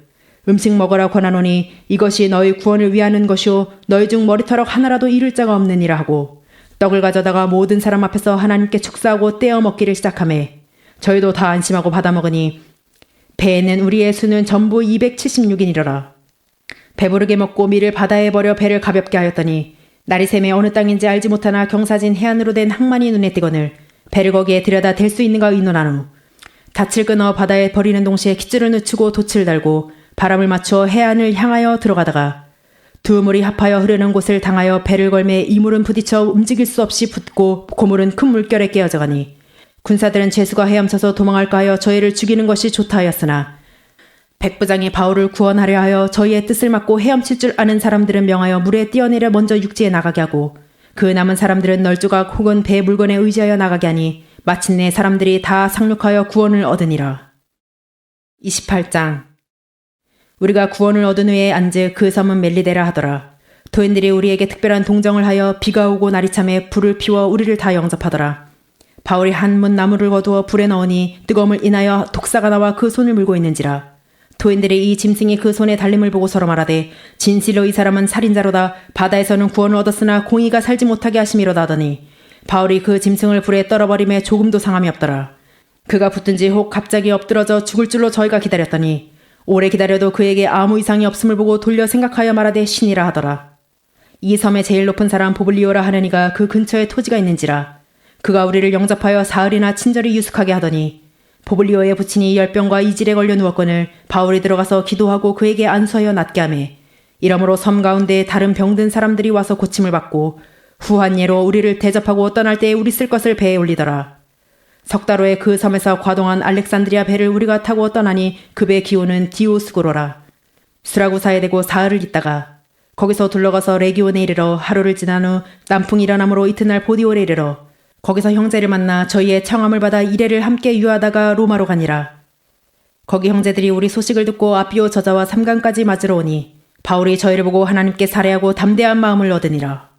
음식 먹으라 권하노니 이것이 너희 구원을 위하는 것이요 너희 중 머리털럭 하나라도 잃을 자가 없느니라 하고 떡을 가져다가 모든 사람 앞에서 하나님께 축사하고 떼어 먹기를 시작하매 저희도 다 안심하고 받아 먹으니 배에는 우리의 수는 전부 276인이더라. 배부르게 먹고 밀을 바다에 버려 배를 가볍게 하였더니 날이 새매 어느 땅인지 알지 못하나 경사진 해안으로 된 항만이 눈에 띄거늘 배를 거기에 들여다 댈 수 있는가 의논한 후 닻을 끊어 바다에 버리는 동시에 깃줄을 늦추고 돛을 달고 바람을 맞추어 해안을 향하여 들어가다가 두 물이 합하여 흐르는 곳을 당하여 배를 걸매 이 물은 부딪혀 움직일 수 없이 붙고 고물은 큰 물결에 깨어져가니 군사들은 죄수가 헤엄쳐서 도망할까 하여 저희를 죽이는 것이 좋다 하였으나 백부장이 바울을 구원하려 하여 저희의 뜻을 막고 헤엄칠 줄 아는 사람들은 명하여 물에 뛰어내려 먼저 육지에 나가게 하고 그 남은 사람들은 널조각 혹은 배 물건에 의지하여 나가게 하니 마침내 사람들이 다 상륙하여 구원을 얻으니라. 28장. 우리가 구원을 얻은 후에 안즉 그 섬은 멜리데라 하더라. 도인들이 우리에게 특별한 동정을 하여 비가 오고 날이 참에 불을 피워 우리를 다 영접하더라. 바울이 한 문 나무를 거두어 불에 넣으니 뜨거움을 인하여 독사가 나와 그 손을 물고 있는지라. 도인들이 이 짐승이 그 손에 달림을 보고 서로 말하되 진실로 이 사람은 살인자로다. 바다에서는 구원을 얻었으나 공의가 살지 못하게 하심이로다 하더니 바울이 그 짐승을 불에 떨어버림에 조금도 상함이 없더라. 그가 붙든 지 혹 갑자기 엎드러져 죽을 줄로 저희가 기다렸더니 오래 기다려도 그에게 아무 이상이 없음을 보고 돌려 생각하여 말하되 신이라 하더라. 이 섬의 제일 높은 사람 보블리오라 하는 이가 그 근처에 토지가 있는지라. 그가 우리를 영접하여 사흘이나 친절히 유숙하게 하더니 보블리오의 부친이 열병과 이질에 걸려 누웠거늘 바울이 들어가서 기도하고 그에게 안수하여 낫게 하매 이러므로 섬 가운데 다른 병든 사람들이 와서 고침을 받고 후한 예로 우리를 대접하고 떠날 때에 우리 쓸 것을 배에 올리더라. 석 달 후에 그 섬에서 과동한 알렉산드리아 배를 우리가 타고 떠나니 그 배 기호는 디오스고로라. 수라구사에 대고 사흘을 있다가 거기서 둘러가서 레기온에 이르러 하루를 지난 후 남풍이 일어나므로 이튿날 보디올에 이르러 거기서 형제를 만나 저희의 청함을 받아 이래를 함께 유하다가 로마로 가니라. 거기 형제들이 우리 소식을 듣고 아비오 저자와 삼강까지 맞으러 오니 바울이 저희를 보고 하나님께 살해하고 담대한 마음을 얻으니라.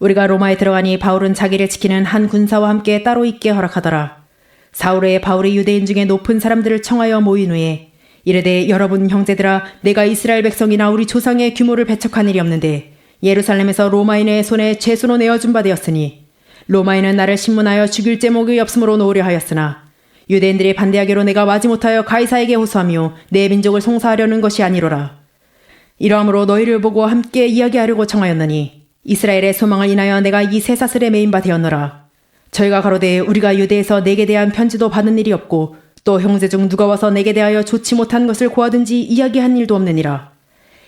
우리가 로마에 들어가니 바울은 자기를 지키는 한 군사와 함께 따로 있게 허락하더라. 사흘 바울이 유대인 중에 높은 사람들을 청하여 모인 후에 이르되 여러분 형제들아 내가 이스라엘 백성이나 우리 조상의 규모를 배척한 일이 없는데 예루살렘에서 로마인의 손에 죄수로 내어준 바 되었으니 로마인은 나를 신문하여 죽일 제목이 없으므로 놓으려 하였으나 유대인들이 반대하기로 내가 마지못하여 가이사에게 호소하며 내 민족을 송사하려는 것이 아니로라. 이러함으로 너희를 보고 함께 이야기하려고 청하였느니 이스라엘의 소망을 인하여 내가 이 쇠사슬에 매인 바 되었노라. 저희가 가로되 우리가 유대에서 내게 대한 편지도 받은 일이 없고 또 형제 중 누가 와서 내게 대하여 좋지 못한 것을 고하든지 이야기한 일도 없느니라.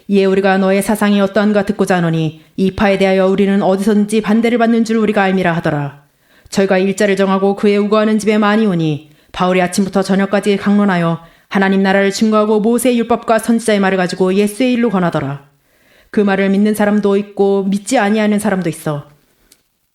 이에 우리가 너의 사상이 어떠한가 듣고자 하노니 이 파에 대하여 우리는 어디서든지 반대를 받는 줄 우리가 알미라 하더라. 저희가 일자를 정하고 그에 우거하는 집에 많이 오니 바울이 아침부터 저녁까지 강론하여 하나님 나라를 증거하고 모세의 율법과 선지자의 말을 가지고 예수의 일로 권하더라. 그 말을 믿는 사람도 있고 믿지 아니하는 사람도 있어.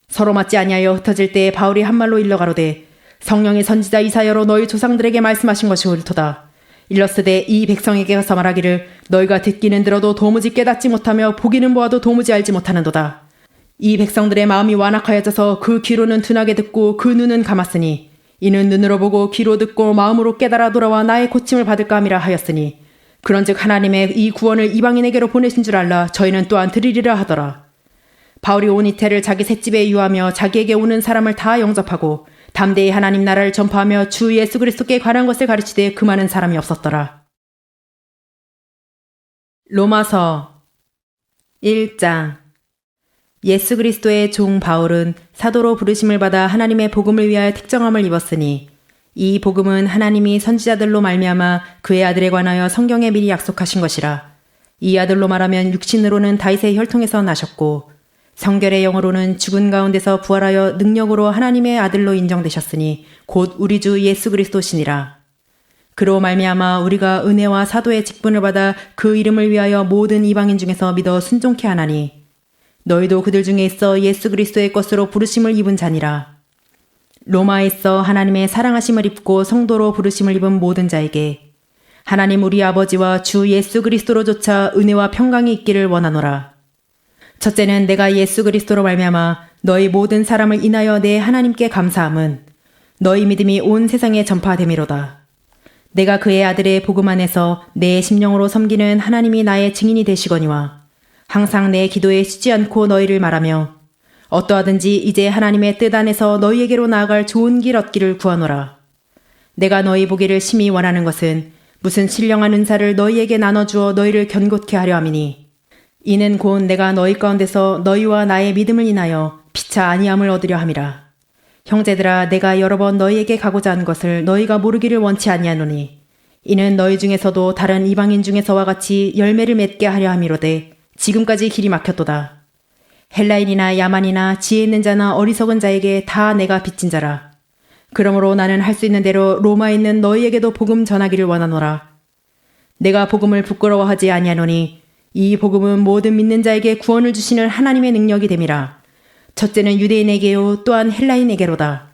서로 맞지 아니하여 흩어질 때에 바울이 한 말로 일러 가로되 성령의 선지자 이사야로 너희 조상들에게 말씀하신 것이 옳도다. 일러스되 이 백성에게 가서 말하기를 너희가 듣기는 들어도 도무지 깨닫지 못하며 보기는 보아도 도무지 알지 못하는도다. 이 백성들의 마음이 완악하여져서 그 귀로는 둔하게 듣고 그 눈은 감았으니 이는 눈으로 보고 귀로 듣고 마음으로 깨달아 돌아와 나의 고침을 받을까 함이라 하였으니 그런즉 하나님의 이 구원을 이방인에게로 보내신 줄 알라 저희는 또한 들으리라 하더라. 바울이 온 이태를 자기 셋집에 유하며 자기에게 오는 사람을 다 영접하고 담대히 하나님 나라를 전파하며 주 예수 그리스도께 관한 것을 가르치되 금하는 사람이 없었더라. 로마서 1장. 예수 그리스도의 종 바울은 사도로 부르심을 받아 하나님의 복음을 위하여 특정함을 입었으니 이 복음은 하나님이 선지자들로 말미암아 그의 아들에 관하여 성경에 미리 약속하신 것이라. 이 아들로 말하면 육신으로는 다윗의 혈통에서 나셨고 성결의 영으로는 죽은 가운데서 부활하여 능력으로 하나님의 아들로 인정되셨으니 곧 우리 주 예수 그리스도시니라. 그로 말미암아 우리가 은혜와 사도의 직분을 받아 그 이름을 위하여 모든 이방인 중에서 믿어 순종케 하나니 너희도 그들 중에 있어 예수 그리스도의 것으로 부르심을 입은 자니라. 로마에 있어 하나님의 사랑하심을 입고 성도로 부르심을 입은 모든 자에게 하나님 우리 아버지와 주 예수 그리스도로조차 은혜와 평강이 있기를 원하노라. 첫째는 내가 예수 그리스도로 말미암아 너희 모든 사람을 인하여 내 하나님께 감사함은 너희 믿음이 온 세상에 전파됨이로다. 내가 그의 아들의 복음 안에서 내 심령으로 섬기는 하나님이 나의 증인이 되시거니와 항상 내 기도에 쉬지 않고 너희를 말하며 어떠하든지 이제 하나님의 뜻 안에서 너희에게로 나아갈 좋은 길 얻기를 구하노라. 내가 너희 보기를 심히 원하는 것은 무슨 신령한 은사를 너희에게 나눠주어 너희를 견고케 하려 함이니 이는 곧 내가 너희 가운데서 너희와 나의 믿음을 인하여 피차 아니함을 얻으려 함이라. 형제들아 내가 여러 번 너희에게 가고자 한 것을 너희가 모르기를 원치 아니하노니 이는 너희 중에서도 다른 이방인 중에서와 같이 열매를 맺게 하려 함이로되 지금까지 길이 막혔도다. 헬라인이나 야만이나 지혜 있는 자나 어리석은 자에게 다 내가 빚진 자라. 그러므로 나는 할 수 있는 대로 로마에 있는 너희에게도 복음 전하기를 원하노라. 내가 복음을 부끄러워하지 아니하노니 이 복음은 모든 믿는 자에게 구원을 주시는 하나님의 능력이 됨이라. 첫째는 유대인에게요 또한 헬라인에게로다.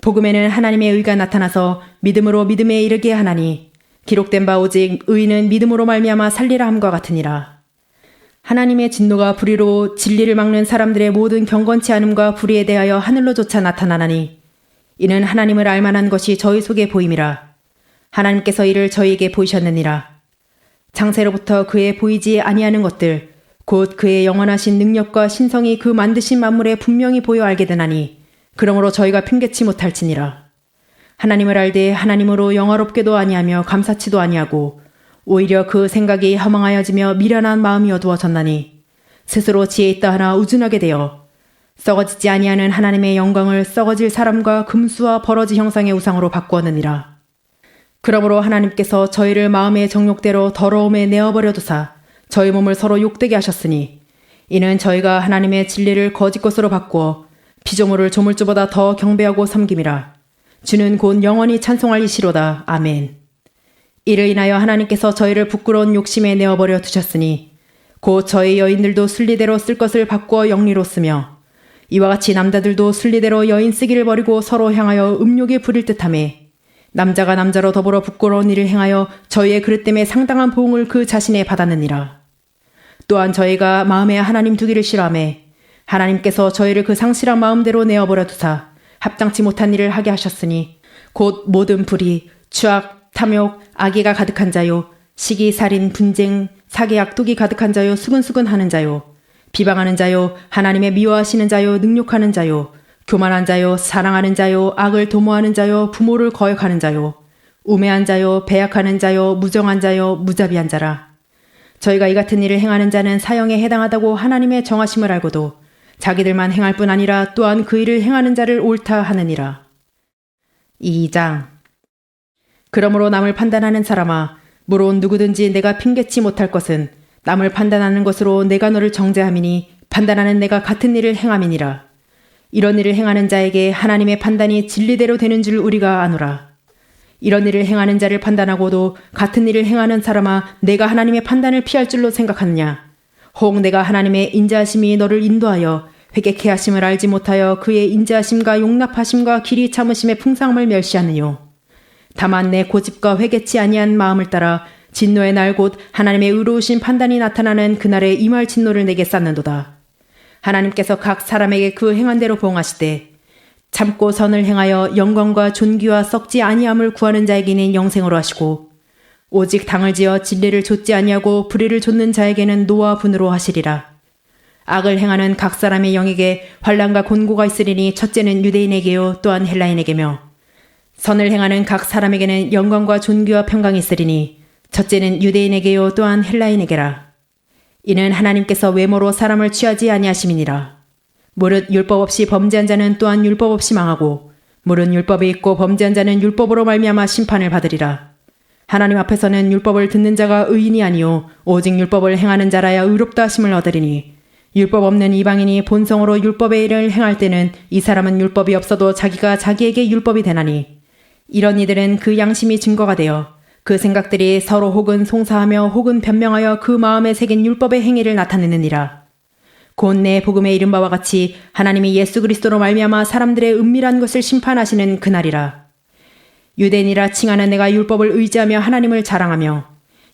복음에는 하나님의 의가 나타나서 믿음으로 믿음에 이르게 하나니 기록된 바 오직 의인은 믿음으로 말미암아 살리라 함과 같으니라. 하나님의 진노가 불의로 진리를 막는 사람들의 모든 경건치 않음과 불의에 대하여 하늘로조차 나타나나니 이는 하나님을 알만한 것이 저희 속에 보임이라. 하나님께서 이를 저희에게 보이셨느니라. 창세로부터 그의 보이지 아니하는 것들 곧 그의 영원하신 능력과 신성이 그 만드신 만물에 분명히 보여 알게 되나니 그러므로 저희가 핑계치 못할지니라. 하나님을 알되 하나님으로 영화롭게도 아니하며 감사치도 아니하고 오히려 그 생각이 허망하여지며 미련한 마음이 어두워졌나니 스스로 지혜 있다 하나 우둔하게 되어 썩어지지 아니하는 하나님의 영광을 썩어질 사람과 금수와 버러지 형상의 우상으로 바꾸었느니라. 그러므로 하나님께서 저희를 마음의 정욕대로 더러움에 내어버려 두사 저희 몸을 서로 욕되게 하셨으니 이는 저희가 하나님의 진리를 거짓 것으로 바꾸어 피조물을 조물주보다 더 경배하고 섬김이라. 주는 곧 영원히 찬송할 이시로다. 아멘. 이를 인하여 하나님께서 저희를 부끄러운 욕심에 내어버려 두셨으니 곧 저희 여인들도 순리대로 쓸 것을 바꾸어 영리로 쓰며 이와 같이 남자들도 순리대로 여인 쓰기를 버리고 서로 향하여 음욕에 부릴 듯하매 남자가 남자로 더불어 부끄러운 일을 행하여 저희의 그릇 때문에 상당한 보응을 그 자신에 받았느니라. 또한 저희가 마음에 하나님 두기를 싫어하매 하나님께서 저희를 그 상실한 마음대로 내어버려 두사 합당치 못한 일을 하게 하셨으니 곧 모든 불의, 추악, 탐욕, 악의가 가득한 자요, 시기, 살인, 분쟁, 사기, 악독이 가득한 자요, 수근수근하는 자요, 비방하는 자요, 하나님의 미워하시는 자요, 능욕하는 자요, 교만한 자요, 사랑하는 자요, 악을 도모하는 자요, 부모를 거역하는 자요, 우매한 자요, 배약하는 자요, 무정한 자요, 무자비한 자라. 저희가 이 같은 일을 행하는 자는 사형에 해당하다고 하나님의 정하심을 알고도 자기들만 행할 뿐 아니라 또한 그 일을 행하는 자를 옳다 하느니라. 2장. 그러므로 남을 판단하는 사람아, 물론 누구든지 내가 핑계치 못할 것은 남을 판단하는 것으로 내가 너를 정죄함이니 판단하는 내가 같은 일을 행함이니라. 이런 일을 행하는 자에게 하나님의 판단이 진리대로 되는 줄 우리가 아노라. 이런 일을 행하는 자를 판단하고도 같은 일을 행하는 사람아, 내가 하나님의 판단을 피할 줄로 생각하느냐? 혹 내가 하나님의 인자하심이 너를 인도하여 회개케 하심을 알지 못하여 그의 인자하심과 용납하심과 길이 참으심의 풍성함을 멸시하느뇨. 다만 내 고집과 회개치 아니한 마음을 따라 진노의 날 곧 하나님의 의로우신 판단이 나타나는 그날에 임할 진노를 내게 쌓는도다. 하나님께서 각 사람에게 그 행한 대로 보응하시되 참고 선을 행하여 영광과 존귀와 썩지 아니함을 구하는 자에게는 영생으로 하시고 오직 당을 지어 진리를 좇지 아니하고 불의를 좇는 자에게는 노와 분으로 하시리라. 악을 행하는 각 사람의 영에게 환난과 곤고가 있으리니 첫째는 유대인에게요 또한 헬라인에게며 선을 행하는 각 사람에게는 영광과 존귀와 평강이 있으리니 첫째는 유대인에게요 또한 헬라인에게라. 이는 하나님께서 외모로 사람을 취하지 아니하심이니라. 무릇 율법 없이 범죄한 자는 또한 율법 없이 망하고 무릇 율법이 있고 범죄한 자는 율법으로 말미암아 심판을 받으리라. 하나님 앞에서는 율법을 듣는 자가 의인이 아니요 오직 율법을 행하는 자라야 의롭다 하심을 얻으리니 율법 없는 이방인이 본성으로 율법의 일을 행할 때는 이 사람은 율법이 없어도 자기가 자기에게 율법이 되나니 이런 이들은 그 양심이 증거가 되어 그 생각들이 서로 혹은 송사하며 혹은 변명하여 그 마음에 새긴 율법의 행위를 나타내느니라. 곧 내 복음에 이른 바와 같이 하나님이 예수 그리스도로 말미암아 사람들의 은밀한 것을 심판하시는 그날이라. 유대인이라 칭하는 내가 율법을 의지하며 하나님을 자랑하며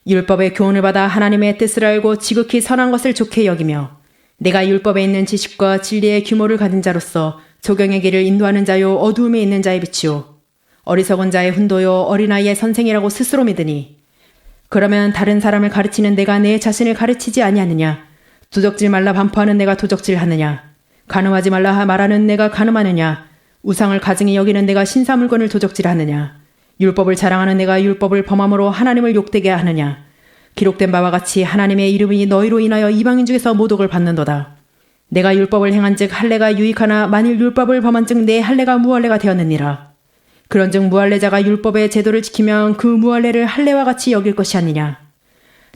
율법의 교훈을 받아 하나님의 뜻을 알고 지극히 선한 것을 좋게 여기며 내가 율법에 있는 지식과 진리의 규모를 가진 자로서 조경의 길을 인도하는 자요 어두움에 있는 자의 빛이요 어리석은 자의 훈도요 어린아이의 선생이라고 스스로 믿으니 그러면 다른 사람을 가르치는 내가 내 자신을 가르치지 아니하느냐? 도적질 말라 반포하는 내가 도적질하느냐? 간음하지 말라 말하는 내가 간음하느냐? 우상을 가증히 여기는 내가 신사물건을 도적질하느냐? 율법을 자랑하는 내가 율법을 범함으로 하나님을 욕되게 하느냐? 기록된 바와 같이 하나님의 이름이 너희로 인하여 이방인 중에서 모독을 받는도다. 내가 율법을 행한즉 할례가 유익하나 만일 율법을 범한즉 내 할례가 무할례가 되었느니라. 그런즉 무할례자가 율법의 제도를 지키면 그 무할례를 할례와 같이 여길 것이 아니냐.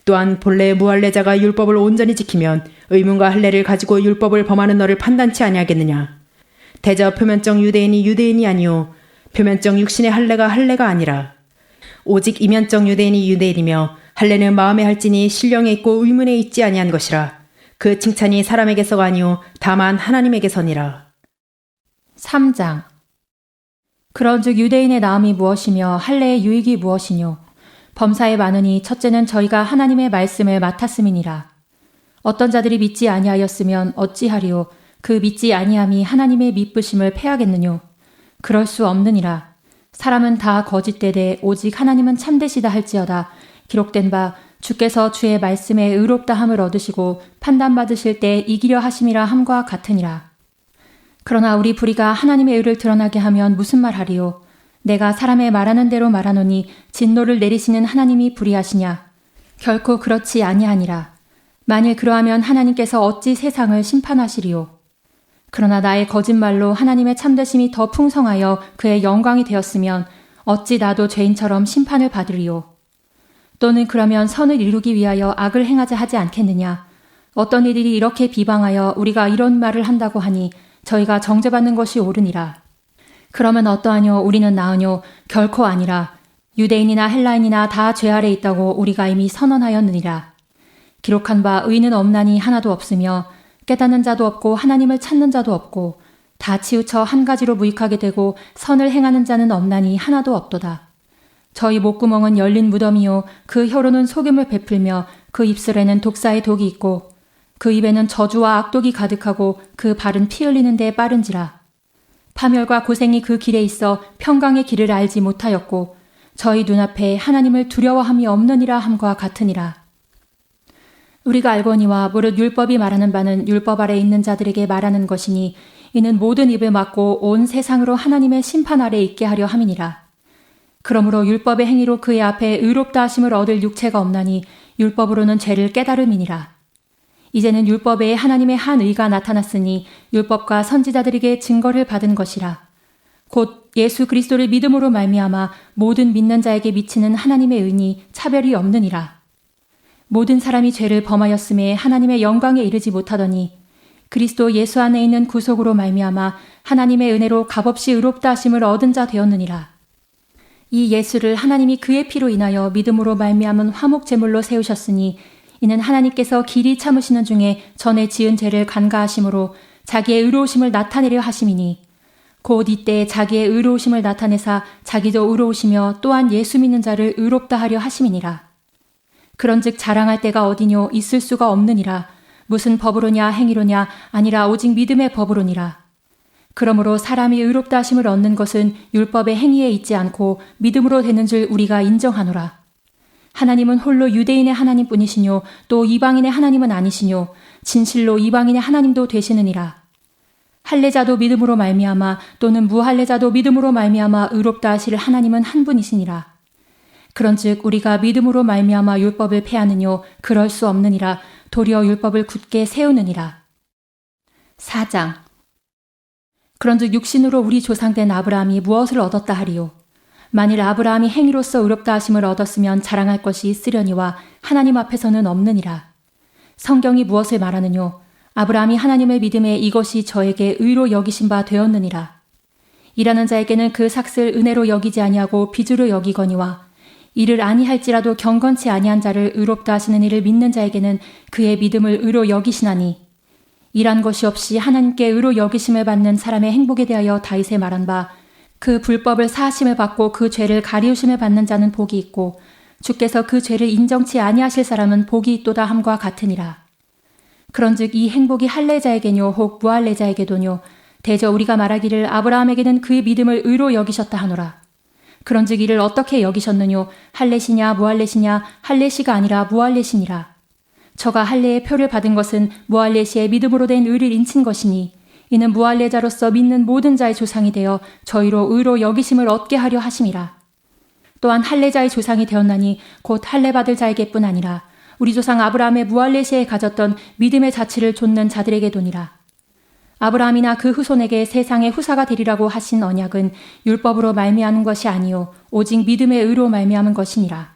또한 본래 무할례자가 율법을 온전히 지키면 의문과 할례를 가지고 율법을 범하는 너를 판단치 아니하겠느냐. 대저 표면적 유대인이 유대인이 아니요 표면적 육신의 할례가 할례가 아니라 오직 이면적 유대인이 유대인이며 할례는 마음에 할지니 신령에 있고 의문에 있지 아니한 것이라. 그 칭찬이 사람에게서가 아니요 다만 하나님에게서니라. 3장. 그런즉 유대인의 나음이 무엇이며 할례의 유익이 무엇이뇨. 범사에 많으니 첫째는 저희가 하나님의 말씀을 맡았음이니라. 어떤 자들이 믿지 아니하였으면 어찌하리요. 그 믿지 아니함이 하나님의 미쁘심을 패하겠느뇨. 그럴 수 없느니라. 사람은 다 거짓되되 오직 하나님은 참되시다 할지어다. 기록된 바 주께서 주의 말씀에 의롭다 함을 얻으시고 판단받으실 때 이기려 하심이라 함과 같으니라. 그러나 우리 불의가 하나님의 의를 드러나게 하면 무슨 말하리요. 내가 사람의 말하는 대로 말하노니 진노를 내리시는 하나님이 불의하시냐. 결코 그렇지 아니하니라. 만일 그러하면 하나님께서 어찌 세상을 심판하시리요. 그러나 나의 거짓말로 하나님의 참되심이 더 풍성하여 그의 영광이 되었으면 어찌 나도 죄인처럼 심판을 받으리요. 또는 그러면 선을 이루기 위하여 악을 행하자 하지 않겠느냐? 어떤 이들이 이렇게 비방하여 우리가 이런 말을 한다고 하니 저희가 정죄받는 것이 옳으니라. 그러면 어떠하뇨? 우리는 나으뇨? 결코 아니라. 유대인이나 헬라인이나 다 죄 아래 있다고 우리가 이미 선언하였느니라. 기록한 바 의인은 없나니 하나도 없으며 깨닫는 자도 없고 하나님을 찾는 자도 없고 다 치우쳐 한 가지로 무익하게 되고 선을 행하는 자는 없나니 하나도 없도다. 저희 목구멍은 열린 무덤이요 그 혀로는 속임을 베풀며 그 입술에는 독사의 독이 있고 그 입에는 저주와 악독이 가득하고 그 발은 피 흘리는 데 빠른지라. 파멸과 고생이 그 길에 있어 평강의 길을 알지 못하였고 저희 눈앞에 하나님을 두려워함이 없느니라 함과 같으니라. 우리가 알거니와 무릇 율법이 말하는 바는 율법 아래 있는 자들에게 말하는 것이니 이는 모든 입을 막고 온 세상으로 하나님의 심판 아래 있게 하려 함이니라. 그러므로 율법의 행위로 그의 앞에 의롭다 하심을 얻을 육체가 없나니 율법으로는 죄를 깨달음이니라. 이제는 율법 외에 하나님의 한 의가 나타났으니 율법과 선지자들에게 증거를 받은 것이라. 곧 예수 그리스도를 믿음으로 말미암아 모든 믿는 자에게 미치는 하나님의 의니 차별이 없느니라. 모든 사람이 죄를 범하였음에 하나님의 영광에 이르지 못하더니 그리스도 예수 안에 있는 구속으로 말미암아 하나님의 은혜로 값없이 의롭다 하심을 얻은 자 되었느니라. 이 예수를 하나님이 그의 피로 인하여 믿음으로 말미암은 화목 제물로 세우셨으니 이는 하나님께서 길이 참으시는 중에 전에 지은 죄를 간과하심으로 자기의 의로우심을 나타내려 하심이니 곧 이때 자기의 의로우심을 나타내사 자기도 의로우시며 또한 예수 믿는 자를 의롭다 하려 하심이니라. 그런즉 자랑할 때가 어디뇨? 있을 수가 없느니라. 무슨 법으로냐 행위로냐 아니라 오직 믿음의 법으로니라. 그러므로 사람이 의롭다 하심을 얻는 것은 율법의 행위에 있지 않고 믿음으로 되는 줄 우리가 인정하노라. 하나님은 홀로 유대인의 하나님뿐이시뇨 또 이방인의 하나님은 아니시뇨 진실로 이방인의 하나님도 되시느니라. 할례자도 믿음으로 말미암아 또는 무할례자도 믿음으로 말미암아 의롭다 하실 하나님은 한 분이시니라. 그런즉 우리가 믿음으로 말미암아 율법을 폐하느뇨 그럴 수 없느니라. 도리어 율법을 굳게 세우느니라. 4장. 그런즉 육신으로 우리 조상된 아브라함이 무엇을 얻었다 하리요? 만일 아브라함이 행위로서 의롭다 하심을 얻었으면 자랑할 것이 있으려니와 하나님 앞에서는 없느니라. 성경이 무엇을 말하느뇨? 아브라함이 하나님을 믿음에 이것이 저에게 의로 여기신 바 되었느니라. 일하는 자에게는 그 삭을 은혜로 여기지 아니하고 빚으로 여기거니와 이를 아니할지라도 경건치 아니한 자를 의롭다 하시는 이를 믿는 자에게는 그의 믿음을 의로 여기시나니 일한 것이 없이 하나님께 의로 여기심을 받는 사람의 행복에 대하여 다윗에 말한 바 그 불법을 사하심을 받고 그 죄를 가리우심을 받는 자는 복이 있고 주께서 그 죄를 인정치 아니하실 사람은 복이 있도다 함과 같으니라. 그런즉 이 행복이 할례자에게뇨 혹 무할례자에게도뇨 대저 우리가 말하기를 아브라함에게는 그의 믿음을 의로 여기셨다 하노라. 그런즉 이를 어떻게 여기셨느뇨? 할례시냐 무할례시냐? 할례시가 아니라 무할례시니라. 저가 할례의 표를 받은 것은 무할례시의 믿음으로 된 의를 인친 것이니 이는 무할례자로서 믿는 모든 자의 조상이 되어 저희로 의로 여기심을 얻게 하려 하심이라. 또한 할례자의 조상이 되었나니 곧 할례받을 자에게뿐 아니라 우리 조상 아브라함의 무할례시에 가졌던 믿음의 자취를 좇는 자들에게도니라. 아브라함이나 그 후손에게 세상의 후사가 되리라고 하신 언약은 율법으로 말미암은 것이 아니요 오직 믿음의 의로 말미암은 것이니라.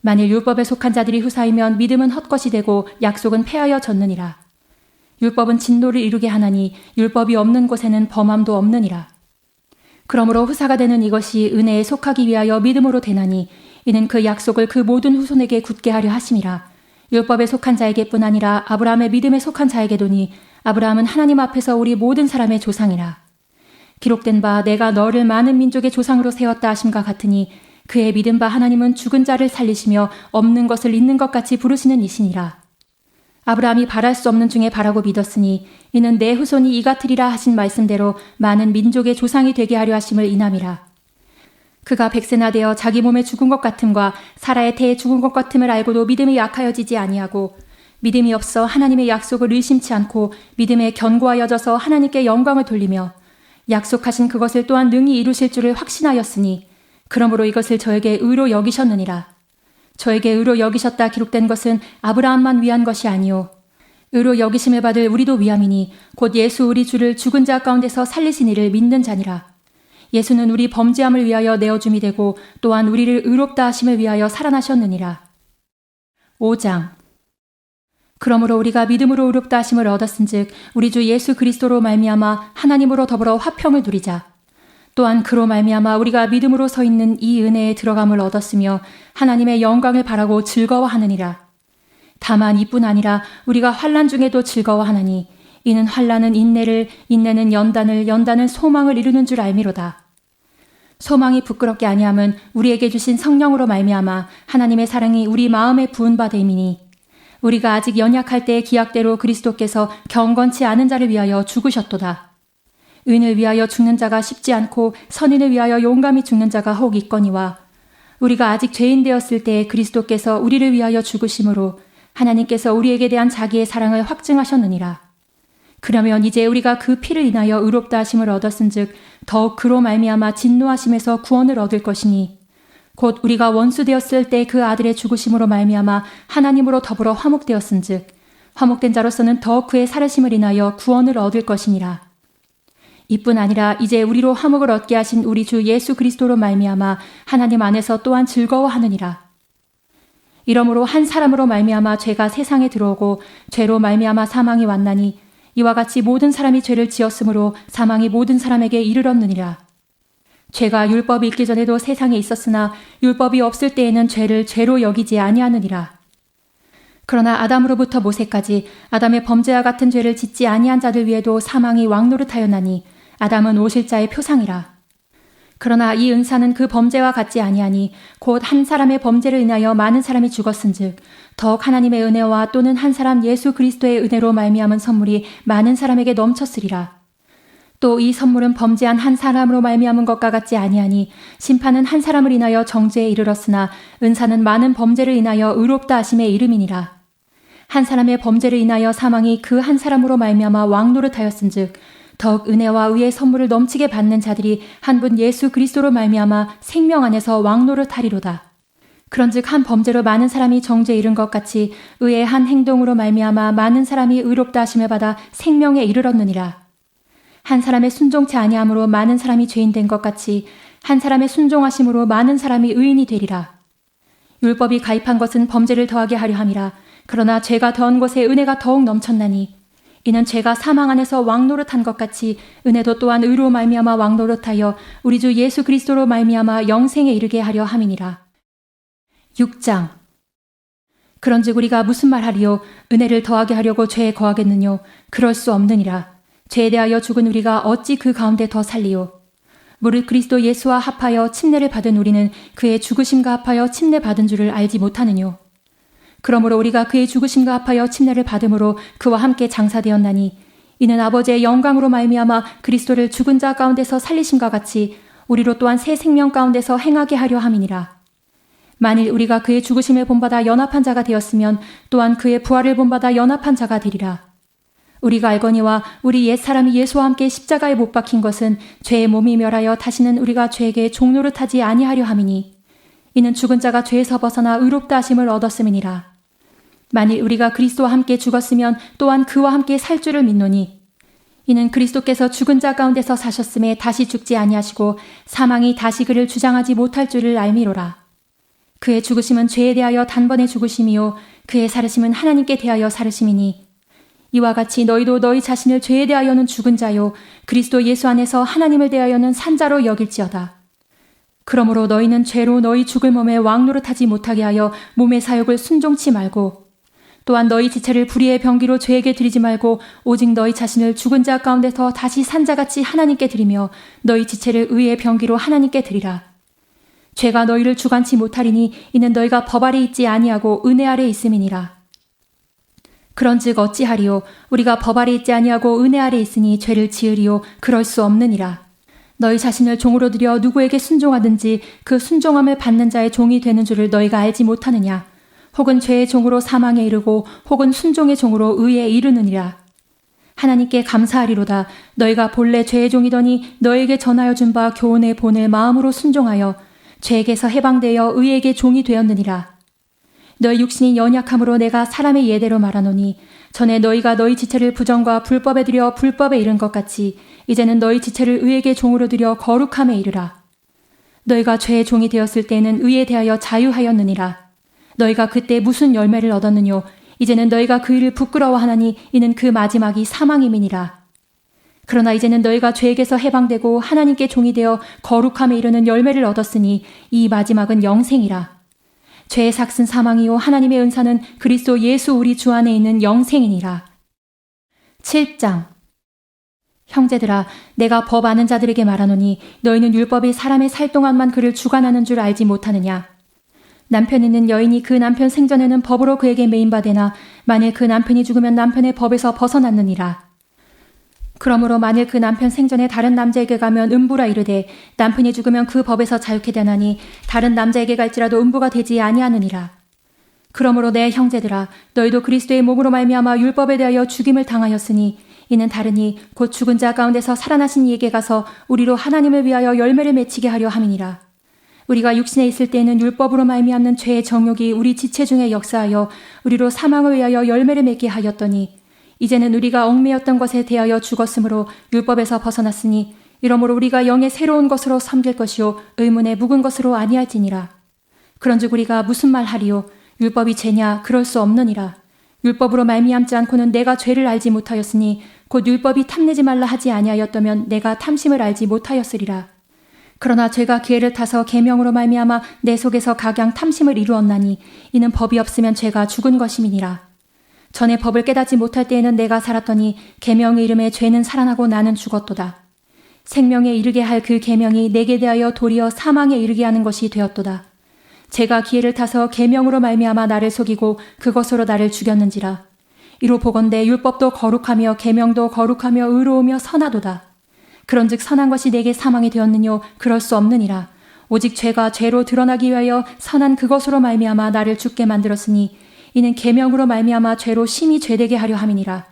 만일 율법에 속한 자들이 후사이면 믿음은 헛것이 되고 약속은 폐하여 졌느니라. 율법은 진노를 이루게 하나니 율법이 없는 곳에는 범함도 없느니라. 그러므로 후사가 되는 이것이 은혜에 속하기 위하여 믿음으로 되나니 이는 그 약속을 그 모든 후손에게 굳게 하려 하심이라. 율법에 속한 자에게뿐 아니라 아브라함의 믿음에 속한 자에게도니 아브라함은 하나님 앞에서 우리 모든 사람의 조상이라. 기록된 바 내가 너를 많은 민족의 조상으로 세웠다 하심과 같으니 그의 믿은 바 하나님은 죽은 자를 살리시며 없는 것을 있는 것 같이 부르시는 이시니라. 아브라함이 바랄 수 없는 중에 바라고 믿었으니 이는 내 후손이 이 같으리라 하신 말씀대로 많은 민족의 조상이 되게 하려 하심을 인함이라. 그가 백세나 되어 자기 몸에 죽은 것 같음과 사라의 태에 죽은 것 같음을 알고도 믿음이 약하여지지 아니하고 믿음이 없어 하나님의 약속을 의심치 않고 믿음에 견고하여져서 하나님께 영광을 돌리며 약속하신 그것을 또한 능히 이루실 줄을 확신하였으니 그러므로 이것을 저에게 의로 여기셨느니라. 저에게 의로 여기셨다 기록된 것은 아브라함만 위한 것이 아니요 의로 여기심을 받을 우리도 위함이니 곧 예수 우리 주를 죽은 자 가운데서 살리신 이를 믿는 자니라. 예수는 우리 범죄함을 위하여 내어줌이 되고 또한 우리를 의롭다 하심을 위하여 살아나셨느니라. 5장. 그러므로 우리가 믿음으로 의롭다 하심을 얻었은즉 우리 주 예수 그리스도로 말미암아 하나님으로 더불어 화평을 누리자. 또한 그로 말미암아 우리가 믿음으로 서 있는 이 은혜에 들어감을 얻었으며 하나님의 영광을 바라고 즐거워하느니라. 다만 이뿐 아니라 우리가 환난 중에도 즐거워하나니 이는 환난은 인내를, 인내는 연단을, 연단은 소망을 이루는 줄 알미로다. 소망이 부끄럽게 아니함은 우리에게 주신 성령으로 말미암아 하나님의 사랑이 우리 마음에 부은 바 됨이니 우리가 아직 연약할 때의 기약대로 그리스도께서 경건치 않은 자를 위하여 죽으셨도다. 의인을 위하여 죽는 자가 쉽지 않고 선인을 위하여 용감히 죽는 자가 혹 있거니와 우리가 아직 죄인 되었을 때 그리스도께서 우리를 위하여 죽으심으로 하나님께서 우리에게 대한 자기의 사랑을 확증하셨느니라. 그러면 이제 우리가 그 피를 인하여 의롭다 하심을 얻었은즉 더욱 그로 말미암아 진노하심에서 구원을 얻을 것이니 곧 우리가 원수 되었을 때 그 아들의 죽으심으로 말미암아 하나님으로 더불어 화목되었은즉 화목된 자로서는 더욱 그의 살으심을 인하여 구원을 얻을 것이니라. 이뿐 아니라 이제 우리로 화목을 얻게 하신 우리 주 예수 그리스도로 말미암아 하나님 안에서 또한 즐거워하느니라. 이러므로 한 사람으로 말미암아 죄가 세상에 들어오고 죄로 말미암아 사망이 왔나니 이와 같이 모든 사람이 죄를 지었으므로 사망이 모든 사람에게 이르렀느니라. 죄가 율법이 있기 전에도 세상에 있었으나 율법이 없을 때에는 죄를 죄로 여기지 아니하느니라. 그러나 아담으로부터 모세까지 아담의 범죄와 같은 죄를 짓지 아니한 자들 위에도 사망이 왕노릇하였나니 아담은 오실자의 표상이라. 그러나 이 은사는 그 범죄와 같지 아니하니 곧 한 사람의 범죄를 인하여 많은 사람이 죽었은즉 더욱 하나님의 은혜와 또는 한 사람 예수 그리스도의 은혜로 말미암은 선물이 많은 사람에게 넘쳤으리라. 또 이 선물은 범죄한 한 사람으로 말미암은 것과 같지 아니하니 심판은 한 사람을 인하여 정죄에 이르렀으나 은사는 많은 범죄를 인하여 의롭다 하심의 이름이니라. 한 사람의 범죄를 인하여 사망이 그 한 사람으로 말미암아 왕노릇하였은즉 더욱 은혜와 의의 선물을 넘치게 받는 자들이 한 분 예수 그리스도로 말미암아 생명 안에서 왕노릇하리로다. 그런즉 한 범죄로 많은 사람이 정죄에 이른 것 같이 의의 한 행동으로 말미암아 많은 사람이 의롭다 하심을 받아 생명에 이르렀느니라. 한 사람의 순종치 아니함으로 많은 사람이 죄인 된 것 같이 한 사람의 순종하심으로 많은 사람이 의인이 되리라. 율법이 가입한 것은 범죄를 더하게 하려 함이라. 그러나 죄가 더한 것에 은혜가 더욱 넘쳤나니 이는 죄가 사망 안에서 왕노릇한 것 같이 은혜도 또한 의로 말미암아 왕노릇하여 우리 주 예수 그리스도로 말미암아 영생에 이르게 하려 함이니라. 6장. 그런즉 우리가 무슨 말하리요? 은혜를 더하게 하려고 죄에 거하겠느뇨? 그럴 수 없느니라. 죄에 대하여 죽은 우리가 어찌 그 가운데 더 살리요? 무릇 그리스도 예수와 합하여 침례를 받은 우리는 그의 죽으심과 합하여 침례 받은 줄을 알지 못하느뇨? 그러므로 우리가 그의 죽으심과 합하여 침례를 받음으로 그와 함께 장사되었나니 이는 아버지의 영광으로 말미암아 그리스도를 죽은 자 가운데서 살리심과 같이 우리로 또한 새 생명 가운데서 행하게 하려 함이니라. 만일 우리가 그의 죽으심을 본받아 연합한 자가 되었으면 또한 그의 부활을 본받아 연합한 자가 되리라. 우리가 알거니와 우리 옛사람이 예수와 함께 십자가에 못 박힌 것은 죄의 몸이 멸하여 다시는 우리가 죄에게 종노릇하지 아니하려 함이니 이는 죽은 자가 죄에서 벗어나 의롭다 하심을 얻었음이니라. 만일 우리가 그리스도와 함께 죽었으면 또한 그와 함께 살 줄을 믿노니 이는 그리스도께서 죽은 자 가운데서 사셨음에 다시 죽지 아니하시고 사망이 다시 그를 주장하지 못할 줄을 알미로라. 그의 죽으심은 죄에 대하여 단번에 죽으심이요 그의 살으심은 하나님께 대하여 살으심이니 이와 같이 너희도 너희 자신을 죄에 대하여는 죽은 자요 그리스도 예수 안에서 하나님을 대하여는 산 자로 여길지어다. 그러므로 너희는 죄로 너희 죽을 몸에 왕노릇하지 못하게 하여 몸의 사욕을 순종치 말고 또한 너희 지체를 불의의 병기로 죄에게 드리지 말고 오직 너희 자신을 죽은 자 가운데서 다시 산 자같이 하나님께 드리며 너희 지체를 의의 병기로 하나님께 드리라. 죄가 너희를 주관치 못하리니 이는 너희가 법 아래 있지 아니하고 은혜 아래 있음이니라. 그런즉 어찌하리요? 우리가 법 아래 있지 아니하고 은혜 아래 있으니 죄를 지으리요? 그럴 수 없느니라. 너희 자신을 종으로 들여 누구에게 순종하든지 그 순종함을 받는 자의 종이 되는 줄을 너희가 알지 못하느냐? 혹은 죄의 종으로 사망에 이르고 혹은 순종의 종으로 의에 이르느니라. 하나님께 감사하리로다. 너희가 본래 죄의 종이더니 너에게 전하여 준 바 교훈의 본을 마음으로 순종하여 죄에게서 해방되어 의에게 종이 되었느니라. 너희 육신이 연약함으로 내가 사람의 예대로 말하노니 전에 너희가 너희 지체를 부정과 불법에 들여 불법에 이른 것 같이 이제는 너희 지체를 의에게 종으로 들여 거룩함에 이르라. 너희가 죄의 종이 되었을 때에는 의에 대하여 자유하였느니라. 너희가 그때 무슨 열매를 얻었느뇨? 이제는 너희가 그 일을 부끄러워하나니 이는 그 마지막이 사망임이니라. 그러나 이제는 너희가 죄에게서 해방되고 하나님께 종이 되어 거룩함에 이르는 열매를 얻었으니 이 마지막은 영생이라. 죄의 삭은 사망이요 하나님의 은사는 그리스도 예수 우리 주 안에 있는 영생이니라. 7장. 형제들아, 내가 법 아는 자들에게 말하노니 너희는 율법이 사람의 살 동안만 그를 주관하는 줄 알지 못하느냐. 남편 있는 여인이 그 남편 생전에는 법으로 그에게 매인바되나 만일 그 남편이 죽으면 남편의 법에서 벗어났느니라. 그러므로 만일 그 남편 생전에 다른 남자에게 가면 음부라 이르되 남편이 죽으면 그 법에서 자유케 되나니 다른 남자에게 갈지라도 음부가 되지 아니하느니라. 그러므로 내 형제들아, 너희도 그리스도의 몸으로 말미암아 율법에 대하여 죽임을 당하였으니 이는 다르니 곧 죽은 자 가운데서 살아나신 이에게 가서 우리로 하나님을 위하여 열매를 맺히게 하려 함이니라. 우리가 육신에 있을 때에는 율법으로 말미암는 죄의 정욕이 우리 지체 중에 역사하여 우리로 사망을 위하여 열매를 맺게 하였더니 이제는 우리가 얽매였던 것에 대하여 죽었으므로 율법에서 벗어났으니 이러므로 우리가 영의 새로운 것으로 섬길 것이요 의문의 묵은 것으로 아니할지니라. 그런즉 우리가 무슨 말 하리요? 율법이 죄냐? 그럴 수 없느니라. 율법으로 말미암지 않고는 내가 죄를 알지 못하였으니 곧 율법이 탐내지 말라 하지 아니하였다면 내가 탐심을 알지 못하였으리라. 그러나 죄가 기회를 타서 계명으로 말미암아 내 속에서 각양 탐심을 이루었나니 이는 법이 없으면 죄가 죽은 것임이니라. 전에 법을 깨닫지 못할 때에는 내가 살았더니 계명의 이름에 죄는 살아나고 나는 죽었도다. 생명에 이르게 할 그 계명이 내게 대하여 도리어 사망에 이르게 하는 것이 되었도다. 죄가 기회를 타서 계명으로 말미암아 나를 속이고 그것으로 나를 죽였는지라. 이로 보건대 율법도 거룩하며 계명도 거룩하며 의로우며 선하도다. 그런즉 선한 것이 내게 사망이 되었느뇨? 그럴 수 없느니라. 오직 죄가 죄로 드러나기 위하여 선한 그것으로 말미암아 나를 죽게 만들었으니 이는 계명으로 말미암아 죄로 심히 죄되게 하려 함이니라.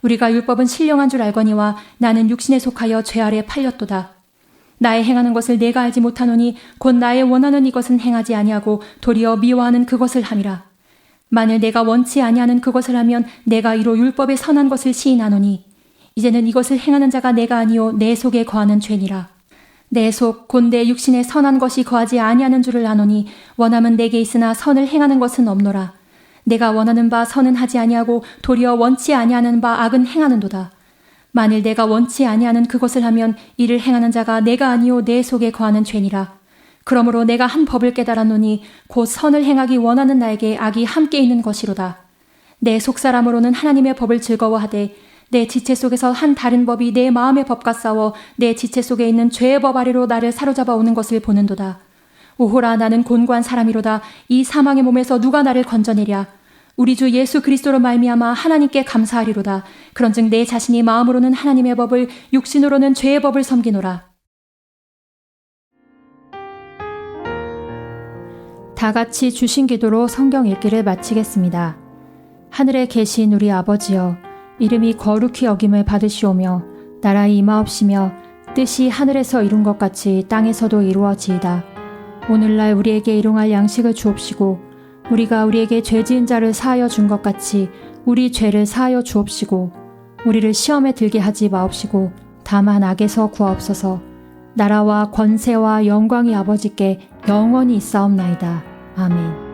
우리가 율법은 신령한 줄 알거니와 나는 육신에 속하여 죄 아래 팔렸도다. 나의 행하는 것을 내가 알지 못하노니 곧 나의 원하는 이것은 행하지 아니하고 도리어 미워하는 그것을 함이라. 만일 내가 원치 아니하는 그것을 하면 내가 이로 율법의 선한 것을 시인하노니 이제는 이것을 행하는 자가 내가 아니요 내 속에 거하는 죄니라. 내 속 곧 내 육신에 선한 것이 거하지 아니하는 줄을 아노니 원함은 내게 있으나 선을 행하는 것은 없노라. 내가 원하는 바 선은 하지 아니하고 도리어 원치 아니하는 바 악은 행하는도다. 만일 내가 원치 아니하는 그것을 하면 이를 행하는 자가 내가 아니요 내 속에 거하는 죄니라. 그러므로 내가 한 법을 깨달았노니 곧 선을 행하기 원하는 나에게 악이 함께 있는 것이로다. 내 속사람으로는 하나님의 법을 즐거워하되 내 지체 속에서 한 다른 법이 내 마음의 법과 싸워 내 지체 속에 있는 죄의 법 아래로 나를 사로잡아 오는 것을 보는도다. 오호라, 나는 곤고한 사람이로다. 이 사망의 몸에서 누가 나를 건져내랴. 우리 주 예수 그리스도로 말미암아 하나님께 감사하리로다. 그런즉 내 자신이 마음으로는 하나님의 법을 육신으로는 죄의 법을 섬기노라. 다 같이 주신 기도로 성경 읽기를 마치겠습니다. 하늘에 계신 우리 아버지여, 이름이 거룩히 여김을 받으시오며 나라의 임하옵시며 뜻이 하늘에서 이룬 것 같이 땅에서도 이루어지이다. 오늘날 우리에게 일용할 양식을 주옵시고 우리가 우리에게 죄 지은 자를 사하여 준 것 같이 우리 죄를 사하여 주옵시고 우리를 시험에 들게 하지 마옵시고 다만 악에서 구하옵소서. 나라와 권세와 영광이 아버지께 영원히 있사옵나이다. 아멘.